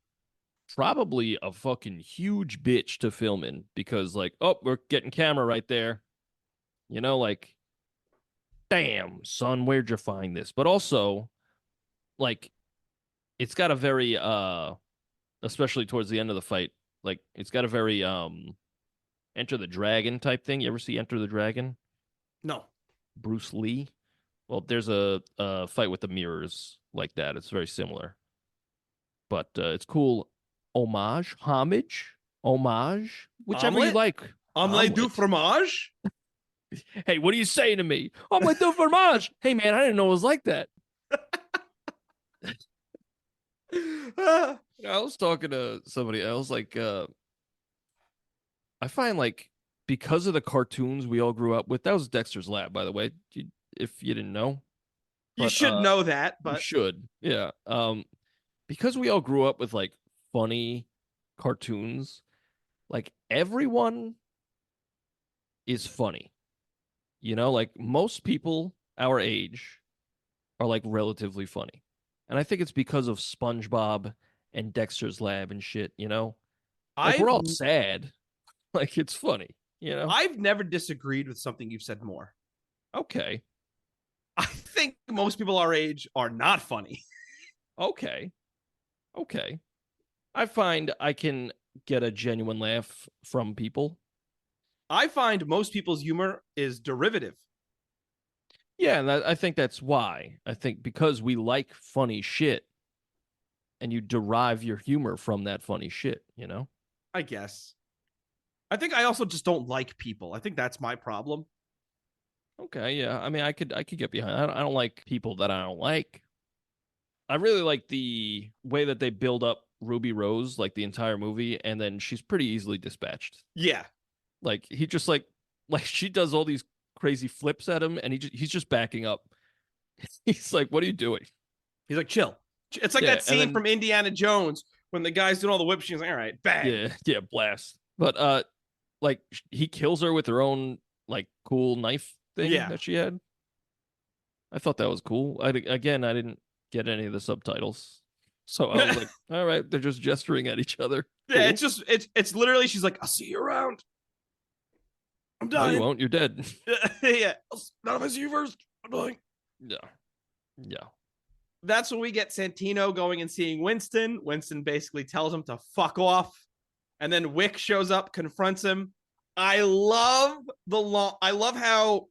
probably a fucking huge bitch to film in because, like, oh, we're getting camera right there. You know, like, damn, son, where'd you find this? But also, like, it's got a very, especially towards the end of the fight, like, it's got a very, Enter the Dragon type thing. You ever see Enter the Dragon? No. Bruce Lee? Well, there's a fight with the mirrors like that. It's very similar. But it's cool. Homage? Whichever you like. Omelette du fromage? Hey, what are you saying to me? Omelette du fromage! Hey, man, I didn't know it was like that. I was talking to somebody else, like, I find, like, because of the cartoons we all grew up with, that was Dexter's Lab, by the way, if you didn't know. You should know that, you but should. Yeah. Because we all grew up with like funny cartoons, like everyone is funny. You know, like most people our age are like relatively funny. And I think it's because of SpongeBob and Dexter's Lab and shit, you know? Like I've we're all sad. Like it's funny, you know? I've never disagreed with something you've said more. Okay. I think most people our age are not funny. Okay. Okay. I find I can get a genuine laugh from people. I find most people's humor is derivative. Yeah, and I think that's why. I think because we like funny shit and you derive your humor from that funny shit, you know? I guess. I think I also just don't like people. I think that's my problem. Okay, yeah. I mean, I could get behind. I don't like people that I don't like. I really like the way that they build up Ruby Rose like the entire movie, and then she's pretty easily dispatched. Yeah. Like he just like she does all these crazy flips at him, and he's just backing up. He's like, "What are you doing?" He's like, chill. It's like Yeah, that and scene then from Indiana Jones when the guy's doing all the whips. She's like, all right, bang. yeah, blast. But like he kills her with her own like cool knife thing Yeah. that she had. I thought that was cool. I didn't get any of the subtitles, so I was like, "All right, they're just gesturing at each other." Yeah, Cool. it's literally she's like, I'll see you around. I'm No, you dying. won't. You're dead. Yeah. Not if I see you first. I'm dying. Yeah, yeah, That's when we get Santino going and seeing Winston. Winston basically tells him to fuck off. And then Wick shows up, confronts him. I love I love how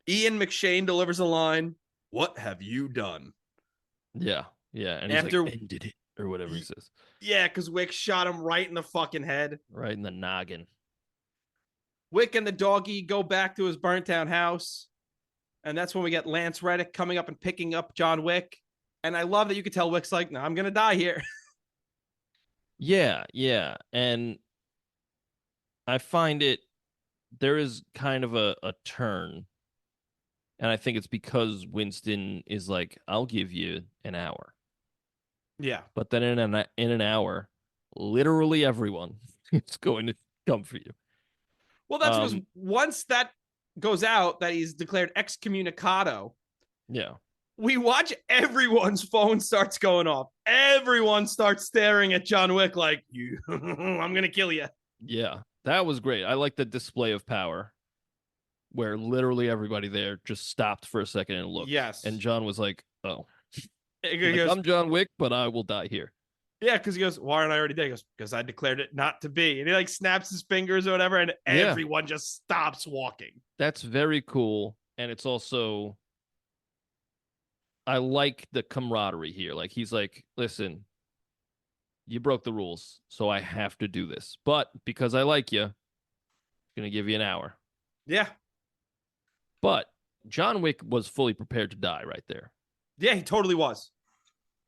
Ian McShane delivers a line. What have you done? yeah, yeah. And he's After like, ended it or whatever he says, yeah, because Wick shot him right in the fucking head. right in the noggin. Wick and the doggy go back to his burnt down house. And that's when we get Lance Reddick coming up and picking up John Wick. And I love that you could tell Wick's like, no, I'm going to die here. Yeah, yeah. And I find there is kind of a turn. And I think it's because Winston is like, I'll give you an hour. Yeah. But then in an hour, literally everyone is going to come for you. Well, that's because once that goes out, that he's declared excommunicado, Yeah. we watch everyone's phone starts going off. Everyone starts staring at John Wick like, you, I'm going to kill you. Yeah. That was great. I like the display of power where literally everybody there just stopped for a second and looked. Yes. And John was like, oh, He like, goes, I'm John Wick, but I will die here. yeah, because he goes, why aren't I already dead? He goes, because I declared it not to be. And he like snaps his fingers or whatever, and everyone just stops walking. That's very cool. And it's also, I like the camaraderie here. Like, he's like, listen, you broke the rules, so I have to do this. But because I like you, I'm going to give you an hour. Yeah. But John Wick was fully prepared to die right there. Yeah, he totally was.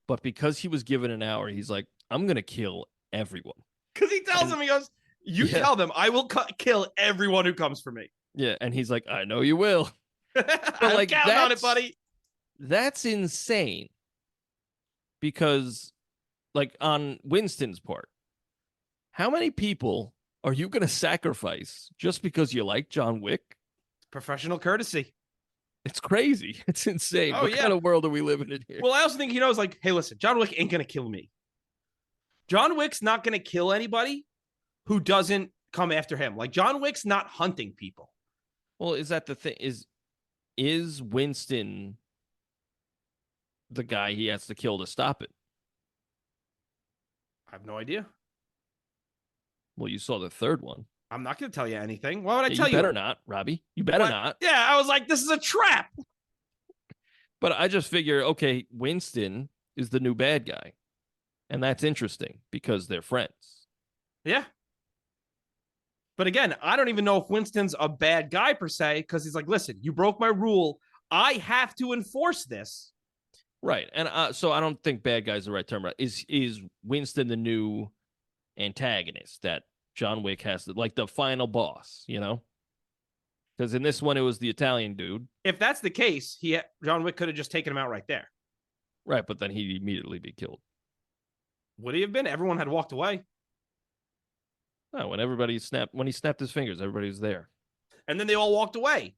But because he was given an hour, he's like, I'm going to kill everyone. Because he tells him, he goes, you tell them, I will kill everyone who comes for me. Yeah, and he's like, I know you will. I'm like, counting on it, buddy. That's insane. Because, like, on Winston's part, how many people are you going to sacrifice just because you like John Wick? Professional courtesy. It's crazy. It's insane. Oh, what kind of world are we living in here? Well, I also think he knows, like, hey, listen, John Wick ain't going to kill me. John Wick's not going to kill anybody who doesn't come after him. Like, John Wick's not hunting people. Well, is that the thing? Is Winston the guy he has to kill to stop it? I have no idea. Well, you saw the third one. I'm not going to tell you anything. Why would I tell you? You better not, Robbie. You better not. Yeah, I was like, this is a trap. But I just figure, okay, Winston is the new bad guy. And that's interesting because they're friends. Yeah. But again, I don't even know if Winston's a bad guy per se, because he's like, listen, you broke my rule. I have to enforce this. Right. And so I don't think bad guy is the right term. Right? Is Winston the new antagonist that John Wick has, like the final boss, you know? Because in this one, it was the Italian dude. If that's the case, John Wick could have just taken him out right there. Right, but then he'd immediately be killed. Would he have been? Everyone had walked away. No, when he snapped his fingers, everybody was there. And then they all walked away.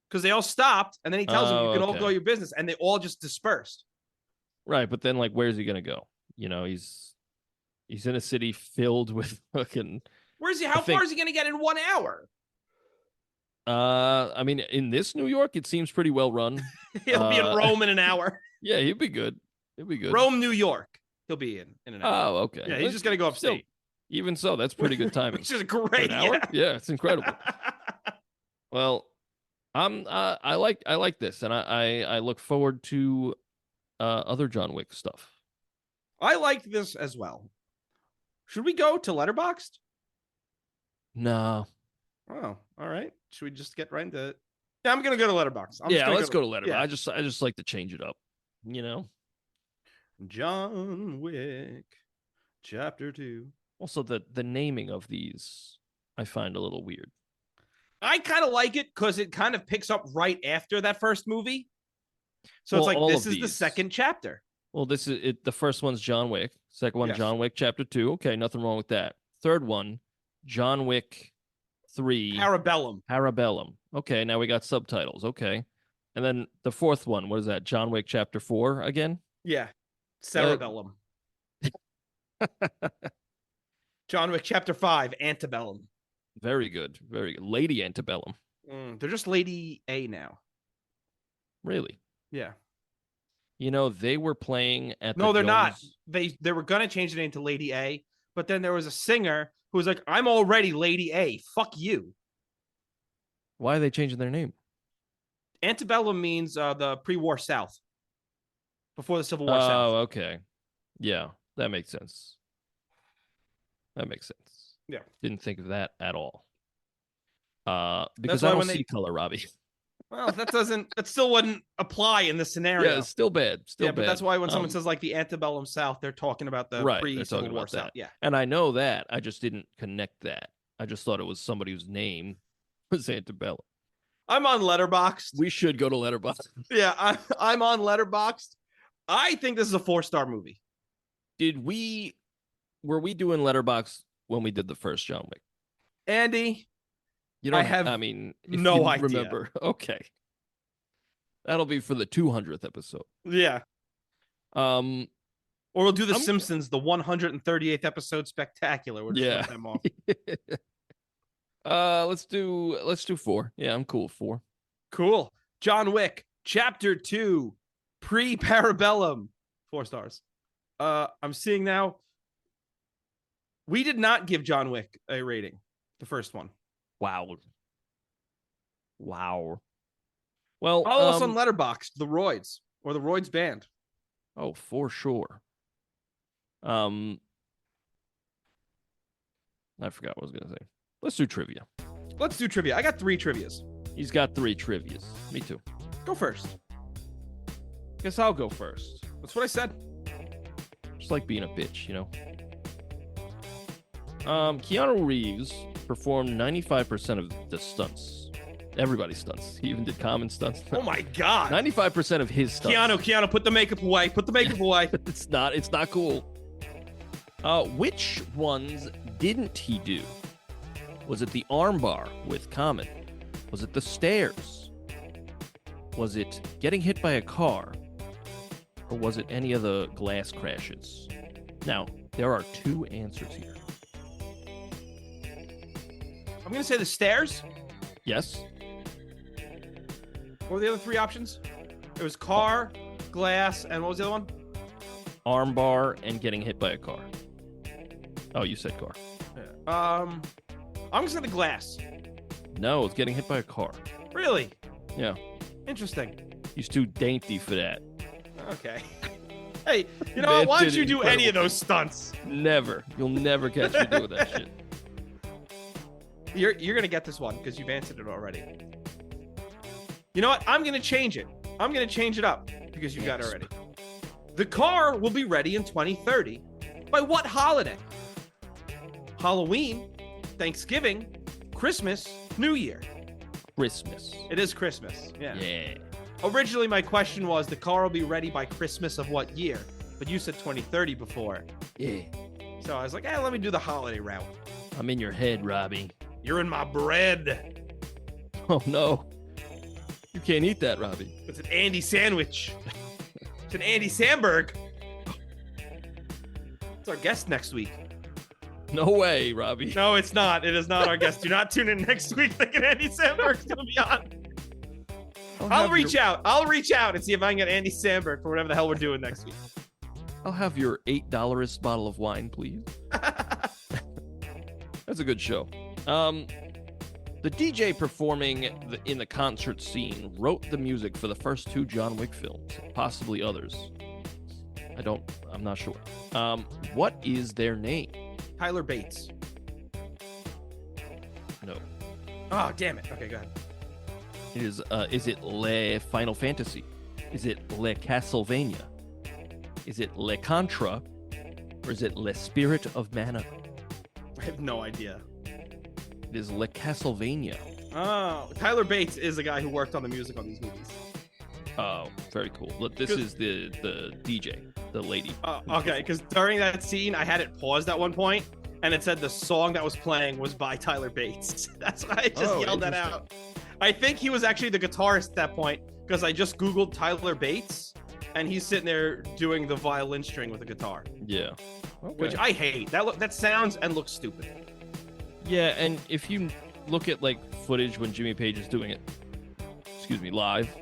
Because they all stopped, and then he tells them you can all go your business, and they all just dispersed. Right, but then, like, where's he going to go? You know, he's in a city filled with fucking... How far is he going to get in 1 hour? I mean, in this New York, it seems pretty well run. He'll be in Rome in an hour. Yeah, he'd be good. Rome, New York. He'll be in an hour. Oh, okay. Yeah, he's just going to go upstate. Even so, that's pretty good timing. Which is great. Yeah, it's incredible. Well, I like this, and I look forward to other John Wick stuff. I liked this as well. Should we go to Letterboxd? No. Oh, all right. Should we just get right into it? Yeah, I'm gonna go to Letterboxd. Let's go to Letterboxd. Yeah. I just like to change it up. You know. John Wick, Chapter 2. Also, the naming of these I find a little weird. I kind of like it because it kind of picks up right after that first movie. So it's like, this is the second chapter. Well, this is it. The first one's John Wick. Second one, John Wick Chapter 2. Okay, nothing wrong with that. Third one, John Wick 3. Parabellum. Okay, now we got subtitles. Okay. And then the fourth one, what is that? John Wick Chapter 4 again? Yeah. Cerebellum. John Wick Chapter 5, Antebellum. Very good. Very good. Lady Antebellum. They're just Lady A now. Really? Yeah. You know, they were playing at No, they're not. They were going to change the name to Lady A, but then there was a singer who was like, I'm already Lady A. Fuck you. Why are they changing their name? Antebellum means the pre-war South. Before the Civil War South. Oh, okay. Yeah, that makes sense. Yeah. Didn't think of that at all. Because I don't see color, Robbie. Well, that still wouldn't apply in this scenario. Yeah, it's still bad. But that's why when someone says like the Antebellum South, they're talking about the pre-Civil War South. Yeah. And I know that. I just didn't connect that. I just thought it was somebody whose name was Antebellum. I'm on Letterboxd. We should go to Letterboxd. Yeah, I'm on Letterboxd. I think this is a 4-star movie. Were we doing Letterboxd when we did the first John Wick? Andy, if no you idea. Remember. Okay. That'll be for the 200th episode. Yeah. Or we'll do the I'm... Simpsons, the 138th episode spectacular. We'll just them off. Let's do 4. Yeah, I'm cool with 4. Cool. John Wick, Chapter 2, Pre-Parabellum, 4 stars. I'm seeing now. We did not give John Wick a rating, the first one. Wow. Well, follow us on Letterboxd, The Royds, or The RoydsBand. Oh, for sure. I forgot what I was going to say. Let's do trivia. I got 3 trivias. He's got 3 trivias. Me too. Go first. Guess I'll go first. That's what I said. Just like being a bitch, you know? Keanu Reeves performed 95% of the stunts. Everybody's stunts. He even did common stunts. Oh my God. 95% of his stunts. Keanu, put the makeup away. It's not cool. Which ones didn't he do? Was it the armbar with Common? Was it the stairs? Was it getting hit by a car? Or was it any of the glass crashes? Now, there are 2 answers here. I'm going to say the stairs. Yes. What were the other 3 options? It was car, glass, and what was the other one? Armbar and getting hit by a car. Oh, you said car. Yeah. I'm going to say the glass. No, it's getting hit by a car. Really? Yeah. Interesting. He's too dainty for that. Okay. Hey, you know what? Why don't you do any of those stunts? Never. You'll never catch me doing that shit. You're going to get this one because you've answered it already. You know what? I'm going to change it. I'm going to change it up because you got it already. The car will be ready in 2030. By what holiday? Halloween, Thanksgiving, Christmas, New Year. Christmas. It is Christmas. Yeah. Yeah. Originally, my question was the car will be ready by Christmas of what year? But you said 2030 before. Yeah. So I was like, let me do the holiday route. I'm in your head, Robbie. You're in my bread. Oh, no. You can't eat that, Robbie. It's an Andy sandwich. It's an Andy Samberg. It's our guest next week. No way, Robbie. No, it's not. It is not our guest. Do not tune in next week thinking Andy Samberg's going to be on. I'll reach out. I'll reach out and see if I can get Andy Samberg for whatever the hell we're doing next week. I'll have your $8 bottle of wine, please. That's a good show. The DJ performing in the concert scene wrote the music for the first 2 John Wick films, possibly others. I'm not sure. What is their name? Tyler Bates. No. Oh, damn it. Okay, go ahead. It is it Le Final Fantasy? Is it Le Castlevania? Is it Le Contra? Or is it Le Spirit of Mana? I have no idea. It is Le Castlevania. Oh, Tyler Bates is the guy who worked on the music on these movies. Oh, very cool. Look, this is the DJ, the lady. Oh, okay, because during that scene, I had it paused at one point, and it said the song that was playing was by Tyler Bates. That's why I just yelled that out. I think he was actually the guitarist at that point, because I just Googled Tyler Bates, and he's sitting there doing the violin string with the guitar. Yeah. Okay. Which I hate. That sounds and looks stupid. Yeah, and if you look at like footage when Jimmy Page is doing it, live,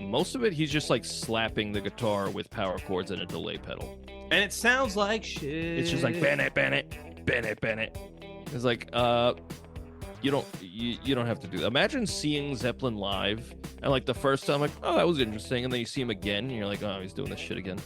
most of it he's just like slapping the guitar with power chords and a delay pedal. And it sounds like shit. It's just like Bennett. It's like you don't have to do that. Imagine seeing Zeppelin live and like the first time like, oh, that was interesting, and then you see him again and you're like, oh, he's doing this shit again.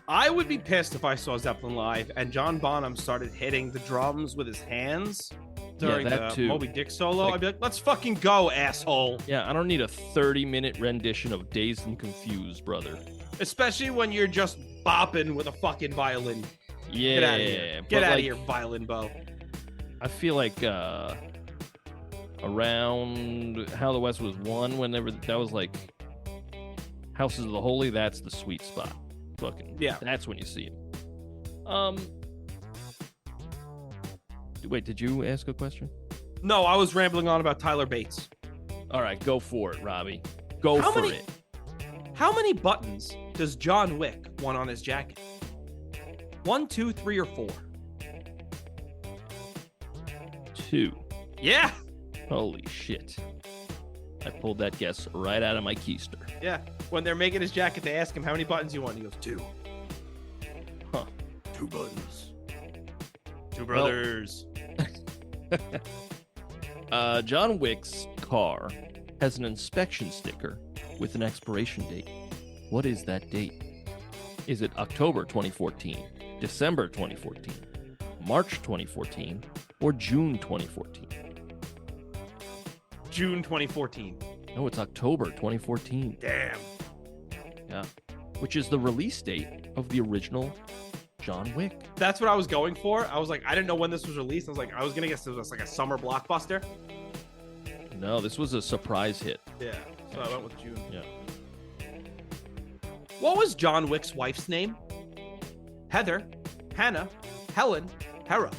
I would be pissed if I saw Zeppelin live and John Bonham started hitting the drums with his hands during the Moby Dick solo. Like, I'd be like, let's fucking go, asshole. Yeah, I don't need a 30-minute rendition of Dazed and Confused, brother. Especially when you're just bopping with a fucking violin. Yeah. Get out of here. Get out of here, violin bow. I feel like around How the West Was Won, whenever that was like Houses of the Holy, that's the sweet spot. Fucking yeah, that's when you see him. Wait, did you ask a question? No, I was rambling on about Tyler Bates. All right, go for it, Robbie. Go for it. How many buttons does John Wick want on his jacket? 1, 2, 3, or 4? 2. Yeah. Holy shit. I pulled that guess right out of my keister. Yeah. When they're making his jacket, they ask him, how many buttons you want? He goes, 2. Huh. 2 buttons. 2 brothers. John Wick's car has an inspection sticker with an expiration date. What is that date? Is it October 2014, December 2014, March 2014, or June 2014? June 2014. No, it's October 2014. Damn. Yeah. Which is the release date of the original John Wick. That's what I was going for. I was like, I didn't know when this was released. I was like, I was going to guess it was like a summer blockbuster. No, this was a surprise hit. Yeah. So I went with June. Yeah. What was John Wick's wife's name? Heather, Hannah, Helen, Hera.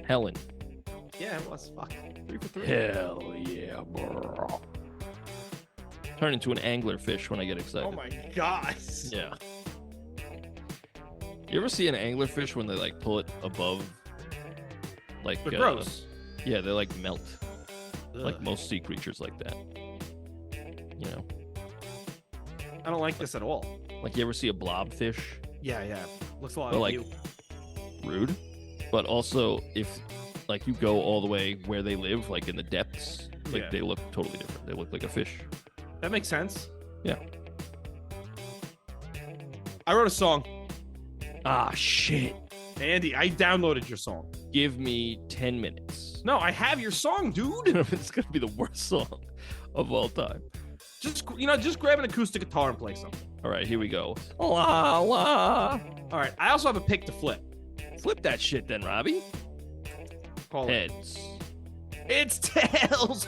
Helen. Yeah, it was. Fuck. 3 for 3. Hell yeah, bro. Turn into an anglerfish when I get excited. Oh my god. Yeah. You ever see an anglerfish when they like pull it above? Like they're gross. Yeah, they like melt. Ugh. Like most sea creatures like that. You know. I don't like this at all. Like you ever see a blobfish? Yeah. Looks a lot like you. Rude. But also if like you go all the way where they live, like in the depths, like they look totally different. They look like a fish. That makes sense. Yeah. I wrote a song. Ah, shit. Andy, I downloaded your song. Give me 10 minutes. No, I have your song, dude. It's going to be the worst song of all time. Just grab an acoustic guitar and play something. All right, here we go. La, la. All right, I also have a pick to flip. Flip that shit then, Robbie. Call Heads. It's Tails.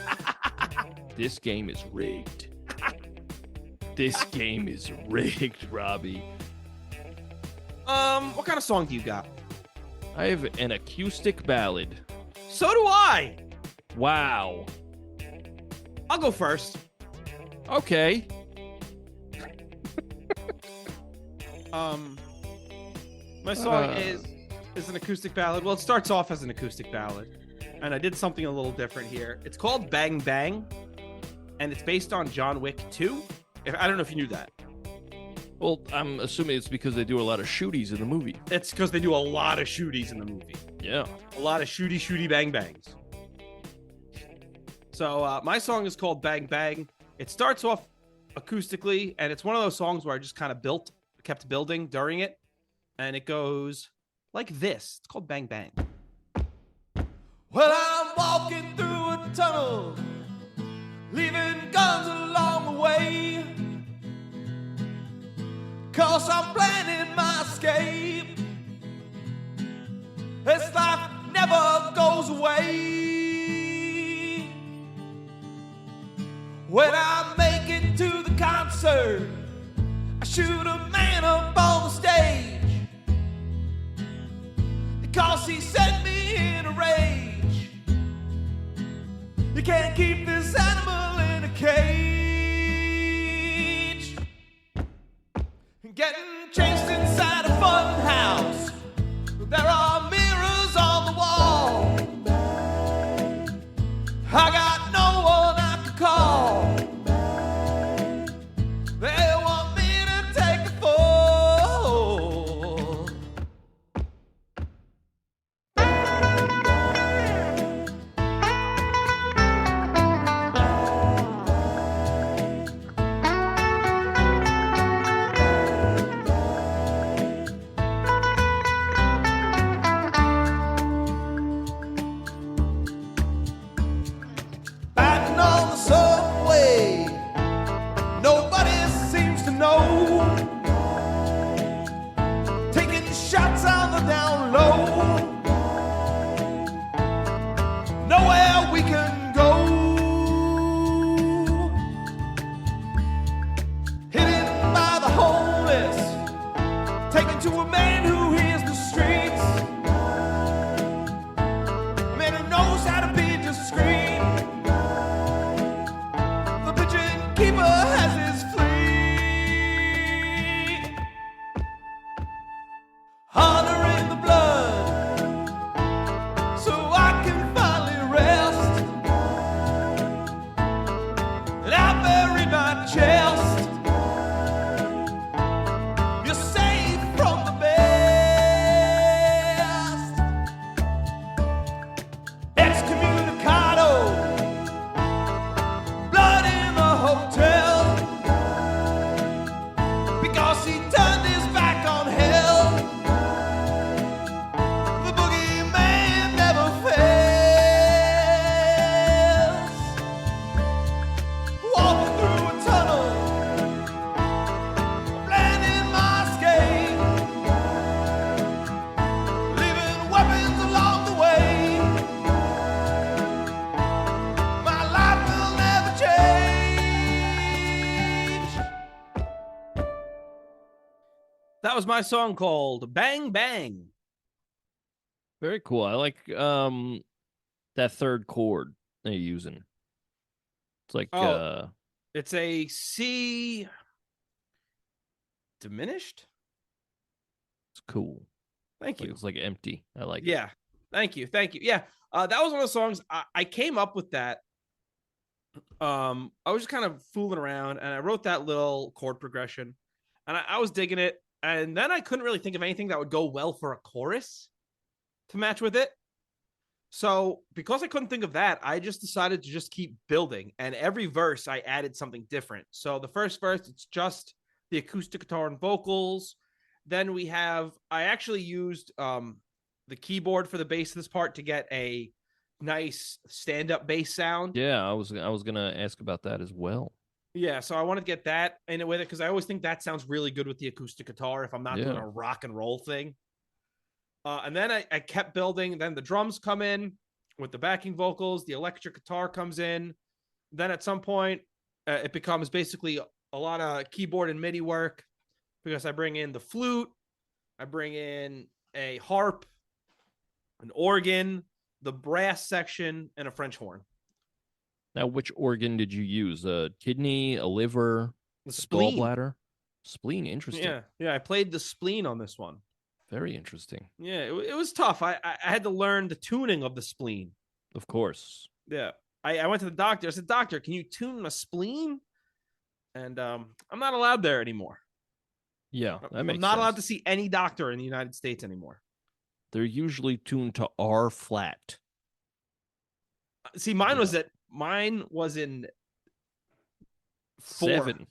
This game is rigged. This game is rigged, Robbie. What kind of song do you got? I have an acoustic ballad. So do I. Wow. I'll go first. Okay. My song is an acoustic ballad. Well, it starts off as an acoustic ballad, and I did something a little different here. It's called Bang Bang, and it's based on John Wick 2. I don't know if you knew that. Well, I'm assuming it's because they do a lot of shooties in the movie. It's because they do a lot of shooties in the movie. Yeah. A lot of shooty bang bangs. So my song is called Bang Bang. It starts off acoustically, and it's one of those songs where I just kind of kept building during it. And it goes like this. It's called Bang Bang. Well, I'm walking through a tunnel, leaving guns along the way, 'cause I'm planning my escape. This life never goes away. When I make it to the concert, I shoot a man up on the stage, because he sent me in a rage. You can't keep this animal in a cage. Getting chased inside a fun house, there are mirrors on the wall. I got no one I can call. They want me to take a fall. Batting on the subway, nobody seems to know. Taking shots on the down low, nowhere we can go. Hidden by the homeless, taken to a man who hears the streets, a man who knows how to be discreet. The pigeon keeper has his fleet, honoring the blood, so I can finally rest. And I bury my chest. You're safe from the best. Excommunicado, blood in the hotel, because he turned his back on hell. The boogeyman never fails. Walking through a tunnel, planning my escape, leaving weapons along the way. My life will never change. That was my song called Bang Bang. Very cool. I like that third chord they're using. It's like It's a C diminished. it's cool. Thank Like, you. it's like empty. I like it. Yeah. Thank you. Yeah. That was one of the songs I came up with that. I was just kind of fooling around, and I wrote that little chord progression, and I was digging it. And then I couldn't really think of anything that would go well for a chorus to match with it. So because I couldn't think of that, I just decided to just keep building. And every verse I added something different. So the first verse, it's just the acoustic guitar and vocals. Then I actually used the keyboard for the bass of this part to get a nice stand-up bass sound. Yeah, I was gonna ask about that as well. Yeah, so I wanted to get that in it with it, because I always think that sounds really good with the acoustic guitar if I'm not doing Yeah. a rock and roll thing. And then I kept building. Then the drums come in with the backing vocals. The electric guitar comes in. Then at some point, it becomes basically a lot of keyboard and MIDI work because I bring in the flute, I bring in a harp, an organ, the brass section, and a French horn. Now, which organ did you use? A kidney, a liver, The spleen. gallbladder? Spleen, interesting. Yeah, I played the spleen on this one. Very interesting. Yeah, it was tough. I had to learn the tuning of the spleen. Of course. Yeah. I went to the doctor. I said, "Doctor, can you tune my spleen?" And I'm not allowed there anymore. Yeah, that makes I'm not sense. allowed to see any doctor in the United States anymore. They're usually tuned to R flat. See, mine was in 4. 7.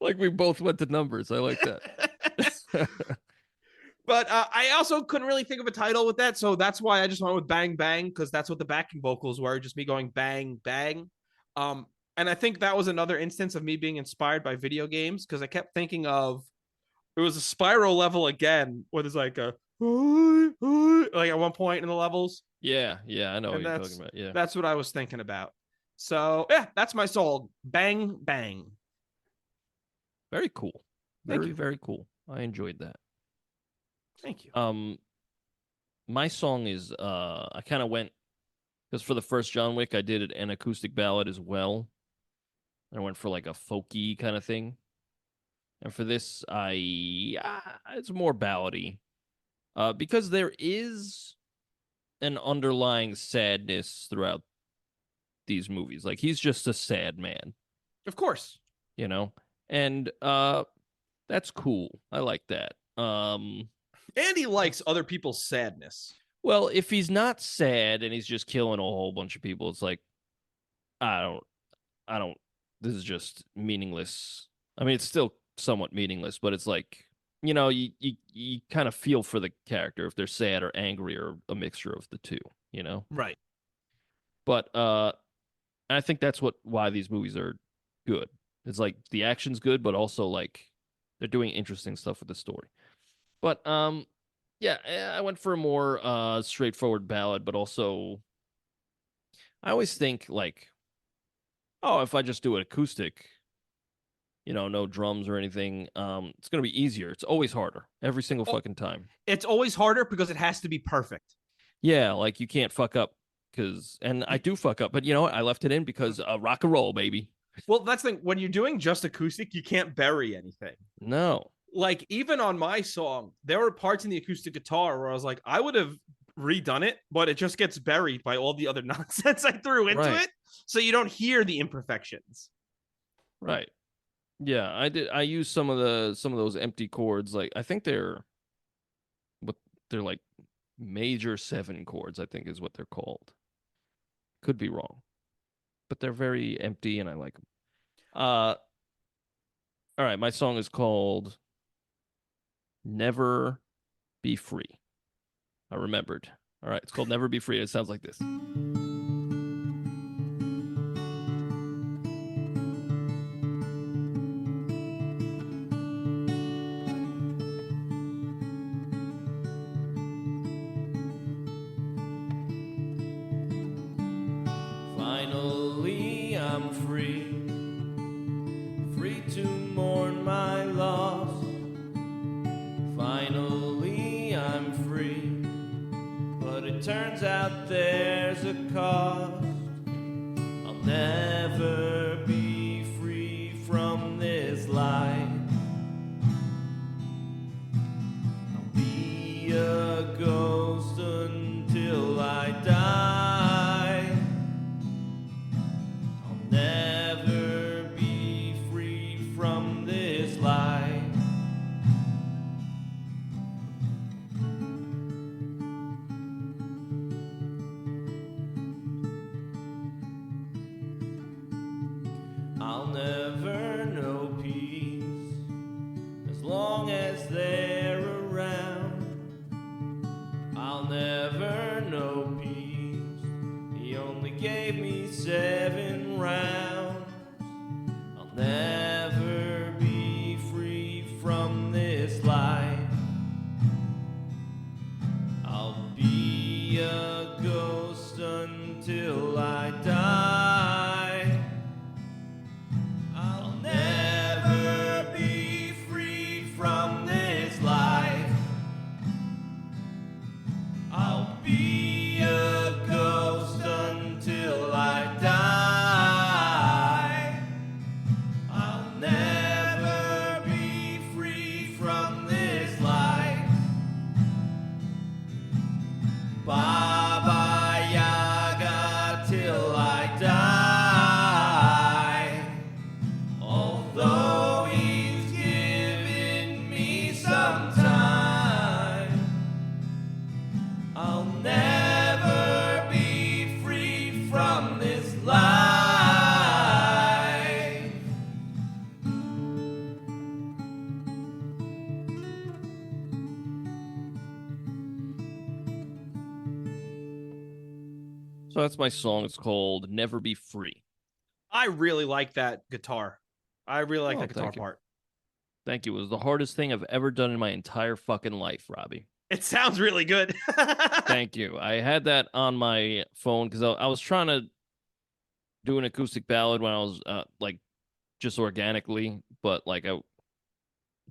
Like we both went to numbers. I like that. But I also couldn't really think of a title with that, so that's why I just went with Bang Bang, because that's what the backing vocals were, just me going bang bang. And I think that was another instance of me being inspired by video games, because I kept thinking of, it was a Spiral level again, where there's like a like at one point in the levels. Yeah, I know what you're talking about. Yeah, that's what I was thinking about. So yeah, that's my soul. Bang bang. very cool. Thank you. Very cool. I enjoyed that. Thank you. My song is I kind of went, because for the first John Wick I did an acoustic ballad as well. I went for like a folky kind of thing, and for this it's more ballady, because there is an underlying sadness throughout these movies. Like, he's just a sad man, Of course. you know, and that's cool. I like that. Andy likes other people's sadness. Well, if he's not sad and he's just killing a whole bunch of people, it's like, I don't, this is just meaningless. I mean, it's still somewhat meaningless, but it's like, you know, you kind of feel for the character if they're sad or angry or a mixture of the two, you know? Right. But I think that's why these movies are good. It's like the action's good, but also like they're doing interesting stuff with the story. But yeah, I went for a more straightforward ballad, but also I always think like, oh, if I just do an acoustic, you know, no drums or anything, it's gonna be easier. It's always harder every single fucking time. It's always harder because it has to be perfect. Yeah, like you can't fuck up, and I do fuck up, but you know what? I left it in because rock and roll, baby. Well, that's the thing. When you're doing just acoustic, you can't bury anything. No. Like, even on my song, there were parts in the acoustic guitar where I was like, I would have redone it, but it just gets buried by all the other nonsense I threw into it. So you don't hear the imperfections. Right. Yeah, I used some of those empty chords. Like, I think they're like major 7 chords, I think is what they're called. Could be wrong. But they're very empty and I like them. All right, my song is called Never Be Free. I remembered. All right, it's called Never Be Free. It sounds like this. Finally, I'm free, free to mourn my loss. Finally, I'm free, but it turns out there's a cost. I'll never be free from this life. I'll be a ghost until I die. I'll never be free from this life. I'll never know peace as long as they're around. I'll never know peace. He only gave me 7 rounds. I'll never be free from this life. I'll be So that's my song. It's called Never Be Free. I really like that guitar. I really like Oh, that guitar thank you. part. Thank you. It was the hardest thing I've ever done in my entire fucking life, Robbie. It sounds really good. Thank you. I had that on my phone because I was trying to do an acoustic ballad when I was like just organically, but like I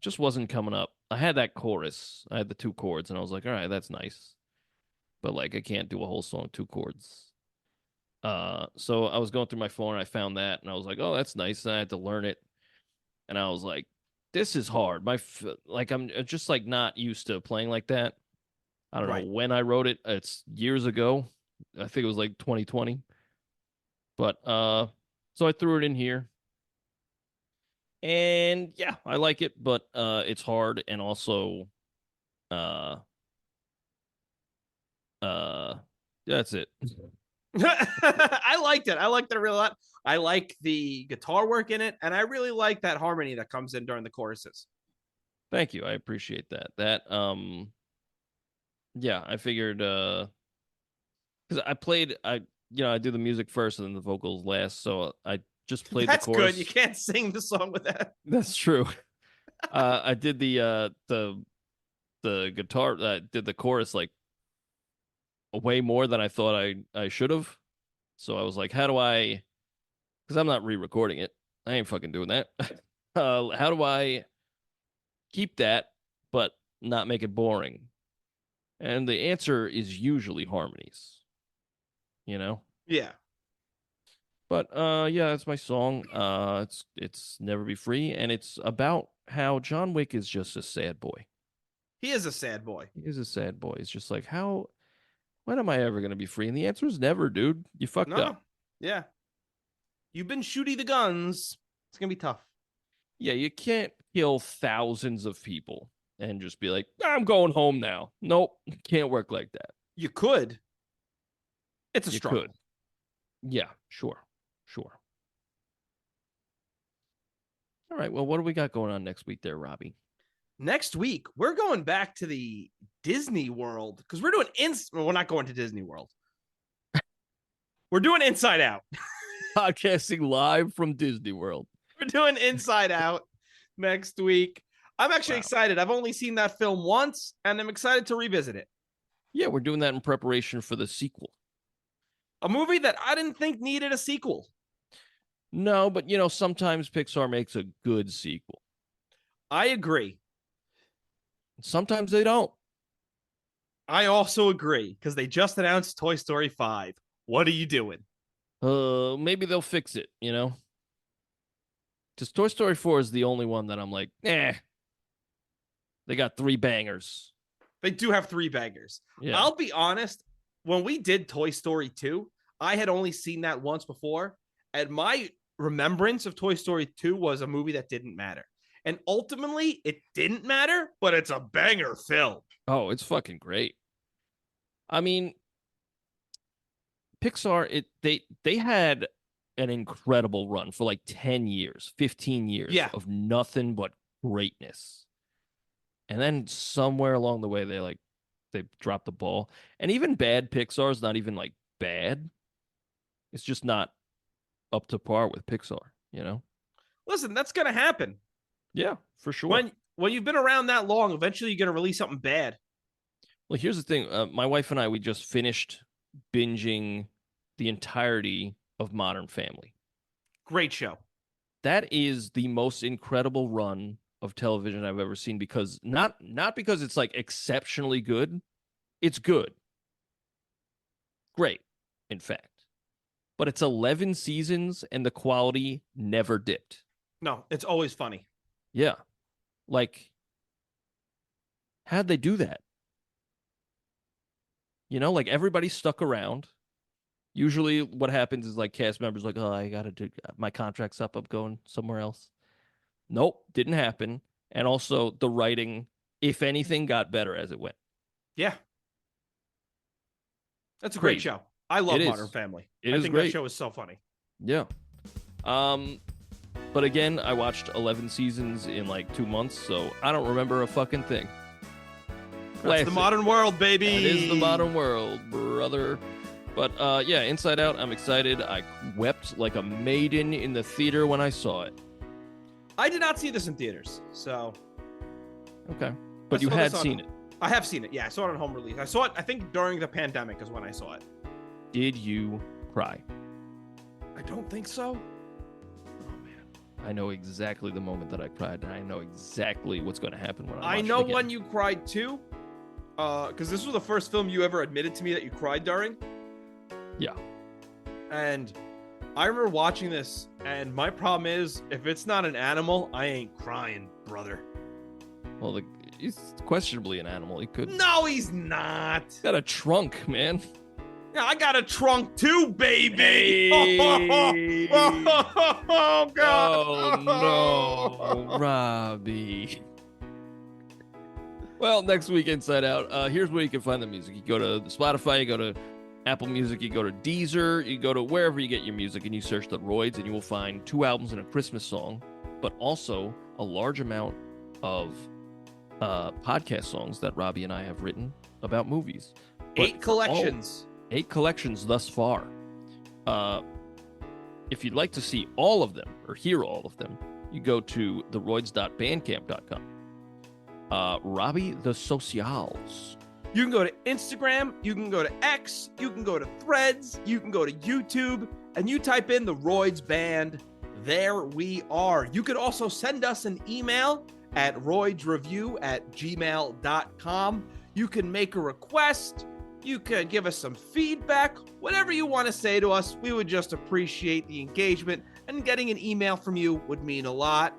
just wasn't coming up. I had that chorus. I had the 2 chords, and I was like, all right, that's nice. But like I can't do a whole song 2 chords. So I was going through my phone and I found that, and I was like, oh, that's nice. And I had to learn it, and I was like, this is hard. Like I'm just like not used to playing like that. I don't know when I wrote it. It's years ago. I think it was like 2020. But so I threw it in here. And yeah, I like it, but it's hard, and also that's it. I liked it. I liked it a real lot. I like the guitar work in it, and I really like that harmony that comes in during the choruses. Thank you. I appreciate that. Yeah, I figured because I do the music first and then the vocals last, so I just played the chorus. That's good. You can't sing the song with that. That's true. I did the guitar. Did the chorus like way more than I thought I should have. So I was like, how do I? Because I'm not re-recording it. I ain't fucking doing that. How do I keep that but not make it boring? And the answer is usually harmonies. You know? Yeah. But yeah, that's my song. It's Never Be Free, and it's about how John Wick is just a sad boy. He is a sad boy. He is a sad boy. It's just like, when am I ever gonna be free? And the answer is never, dude. You fucked up. Yeah. You've been shooting the guns. It's gonna be tough. Yeah, you can't kill thousands of people and just be like, I'm going home now. Nope, can't work like that. You could. It's a You struggle. could. Yeah, sure. All right, well, what do we got going on next week there, Robbie? Next week, we're going back to the Disney World because we're doing we're not going to Disney World. We're doing Inside Out. Podcasting live from Disney World. We're doing Inside Out next week. I'm actually excited. I've only seen that film once, and I'm excited to revisit it. Yeah, we're doing that in preparation for the sequel. A movie that I didn't think needed a sequel. No, but sometimes Pixar makes a good sequel. I agree. Sometimes they don't. I also agree, because they just announced Toy Story 5. What are you doing? Maybe they'll fix it, Because Toy Story 4 is the only one that I'm like, They got 3 bangers. They do have 3 bangers. Yeah. I'll be honest, when we did Toy Story 2, I had only seen that once before, and my remembrance of Toy Story 2 was a movie that didn't matter. And ultimately, it didn't matter, but it's a banger film. Oh, it's fucking great. I mean, Pixar, they had an incredible run for like 10 years, 15 years of nothing but greatness. And then somewhere along the way, they dropped the ball. And even bad Pixar is not even like bad. It's just not up to par with Pixar, Listen, that's going to happen. Yeah, for sure. When you've been around that long, eventually you're going to release something bad. Well, here's the thing. My wife and I, we just finished binging the entirety of Modern Family. Great show. That is the most incredible run of television I've ever seen, because not because it's like exceptionally good. It's good. Great, in fact. But it's 11 seasons and the quality never dipped. No, it's always funny. Yeah. Like, how'd they do that? Like everybody stuck around. Usually what happens is like cast members like, oh, I got to do my contract's up. I'm going somewhere else. Nope, didn't happen. And also the writing, if anything, got better as it went. Yeah. That's a great show. I love Modern Family. I think that show is so funny. Yeah. But again, I watched 11 seasons in like 2 months, so I don't remember a fucking thing. That's the modern world, baby. It is the modern world, brother. But yeah, Inside Out, I'm excited. I wept like a maiden in the theater when I saw it. I did not see this in theaters, so. Okay. But you had seen it. I have seen it. Yeah, I saw it on home release. I saw it, I think, during the pandemic is when I saw it. Did you cry? I don't think so. Oh, man. I know exactly the moment that I cried, and I know exactly what's going to happen when I watch know it again. when you cried, too. Because this was the first film you ever admitted to me that you cried during. Yeah. And I remember watching this, and my problem is, if it's not an animal, I ain't crying, brother. Well, he's questionably an animal. He could. No, he's not. He's got a trunk, man. Yeah, I got a trunk too, baby. Hey. Oh, God. Oh, no, Robbie. Well, next week, Inside Out. Here's where you can find the music. You go to Spotify, you go to Apple Music, you go to Deezer, you go to wherever you get your music, and you search The Royds, and you will find 2 albums and a Christmas song, but also a large amount of podcast songs that Robbie and I have written about movies. 8 collections. 8 collections thus far. If you'd like to see all of them or hear all of them, you go to TheRoyds.bandcamp.com. Robbie, the socials. You can go to Instagram, you can go to X, you can go to Threads, you can go to YouTube, and you type in The Royds Band. There we are. You could also send us an email at roydsreview@gmail.com. You can make a request. You can give us some feedback. Whatever you want to say to us, we would just appreciate the engagement, and getting an email from you would mean a lot.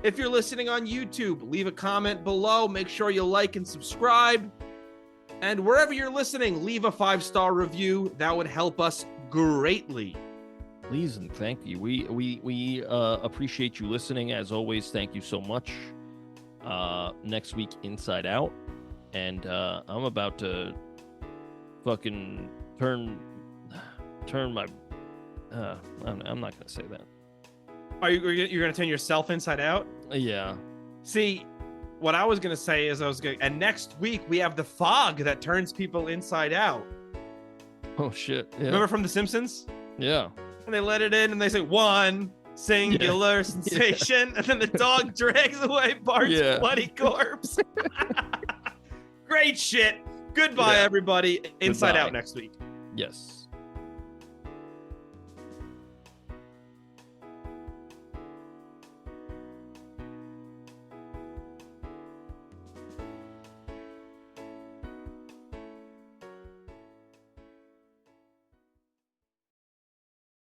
If you're listening on YouTube, leave a comment below. Make sure you like and subscribe. And wherever you're listening, leave a 5-star review. That would help us greatly. Please and thank you. We appreciate you listening. As always, thank you so much. Next week, Inside Out. And I'm about to fucking turn my... I'm not going to say that. You're going to turn yourself inside out? Yeah. See, what I was going to say is and next week we have the fog that turns people inside out. Oh, shit. Yeah. Remember from The Simpsons? Yeah. And they let it in and they say, 1 singular sensation. And then the dog drags away Bart's bloody corpse. Great shit. Goodbye, everybody. Inside Out next week. Yes.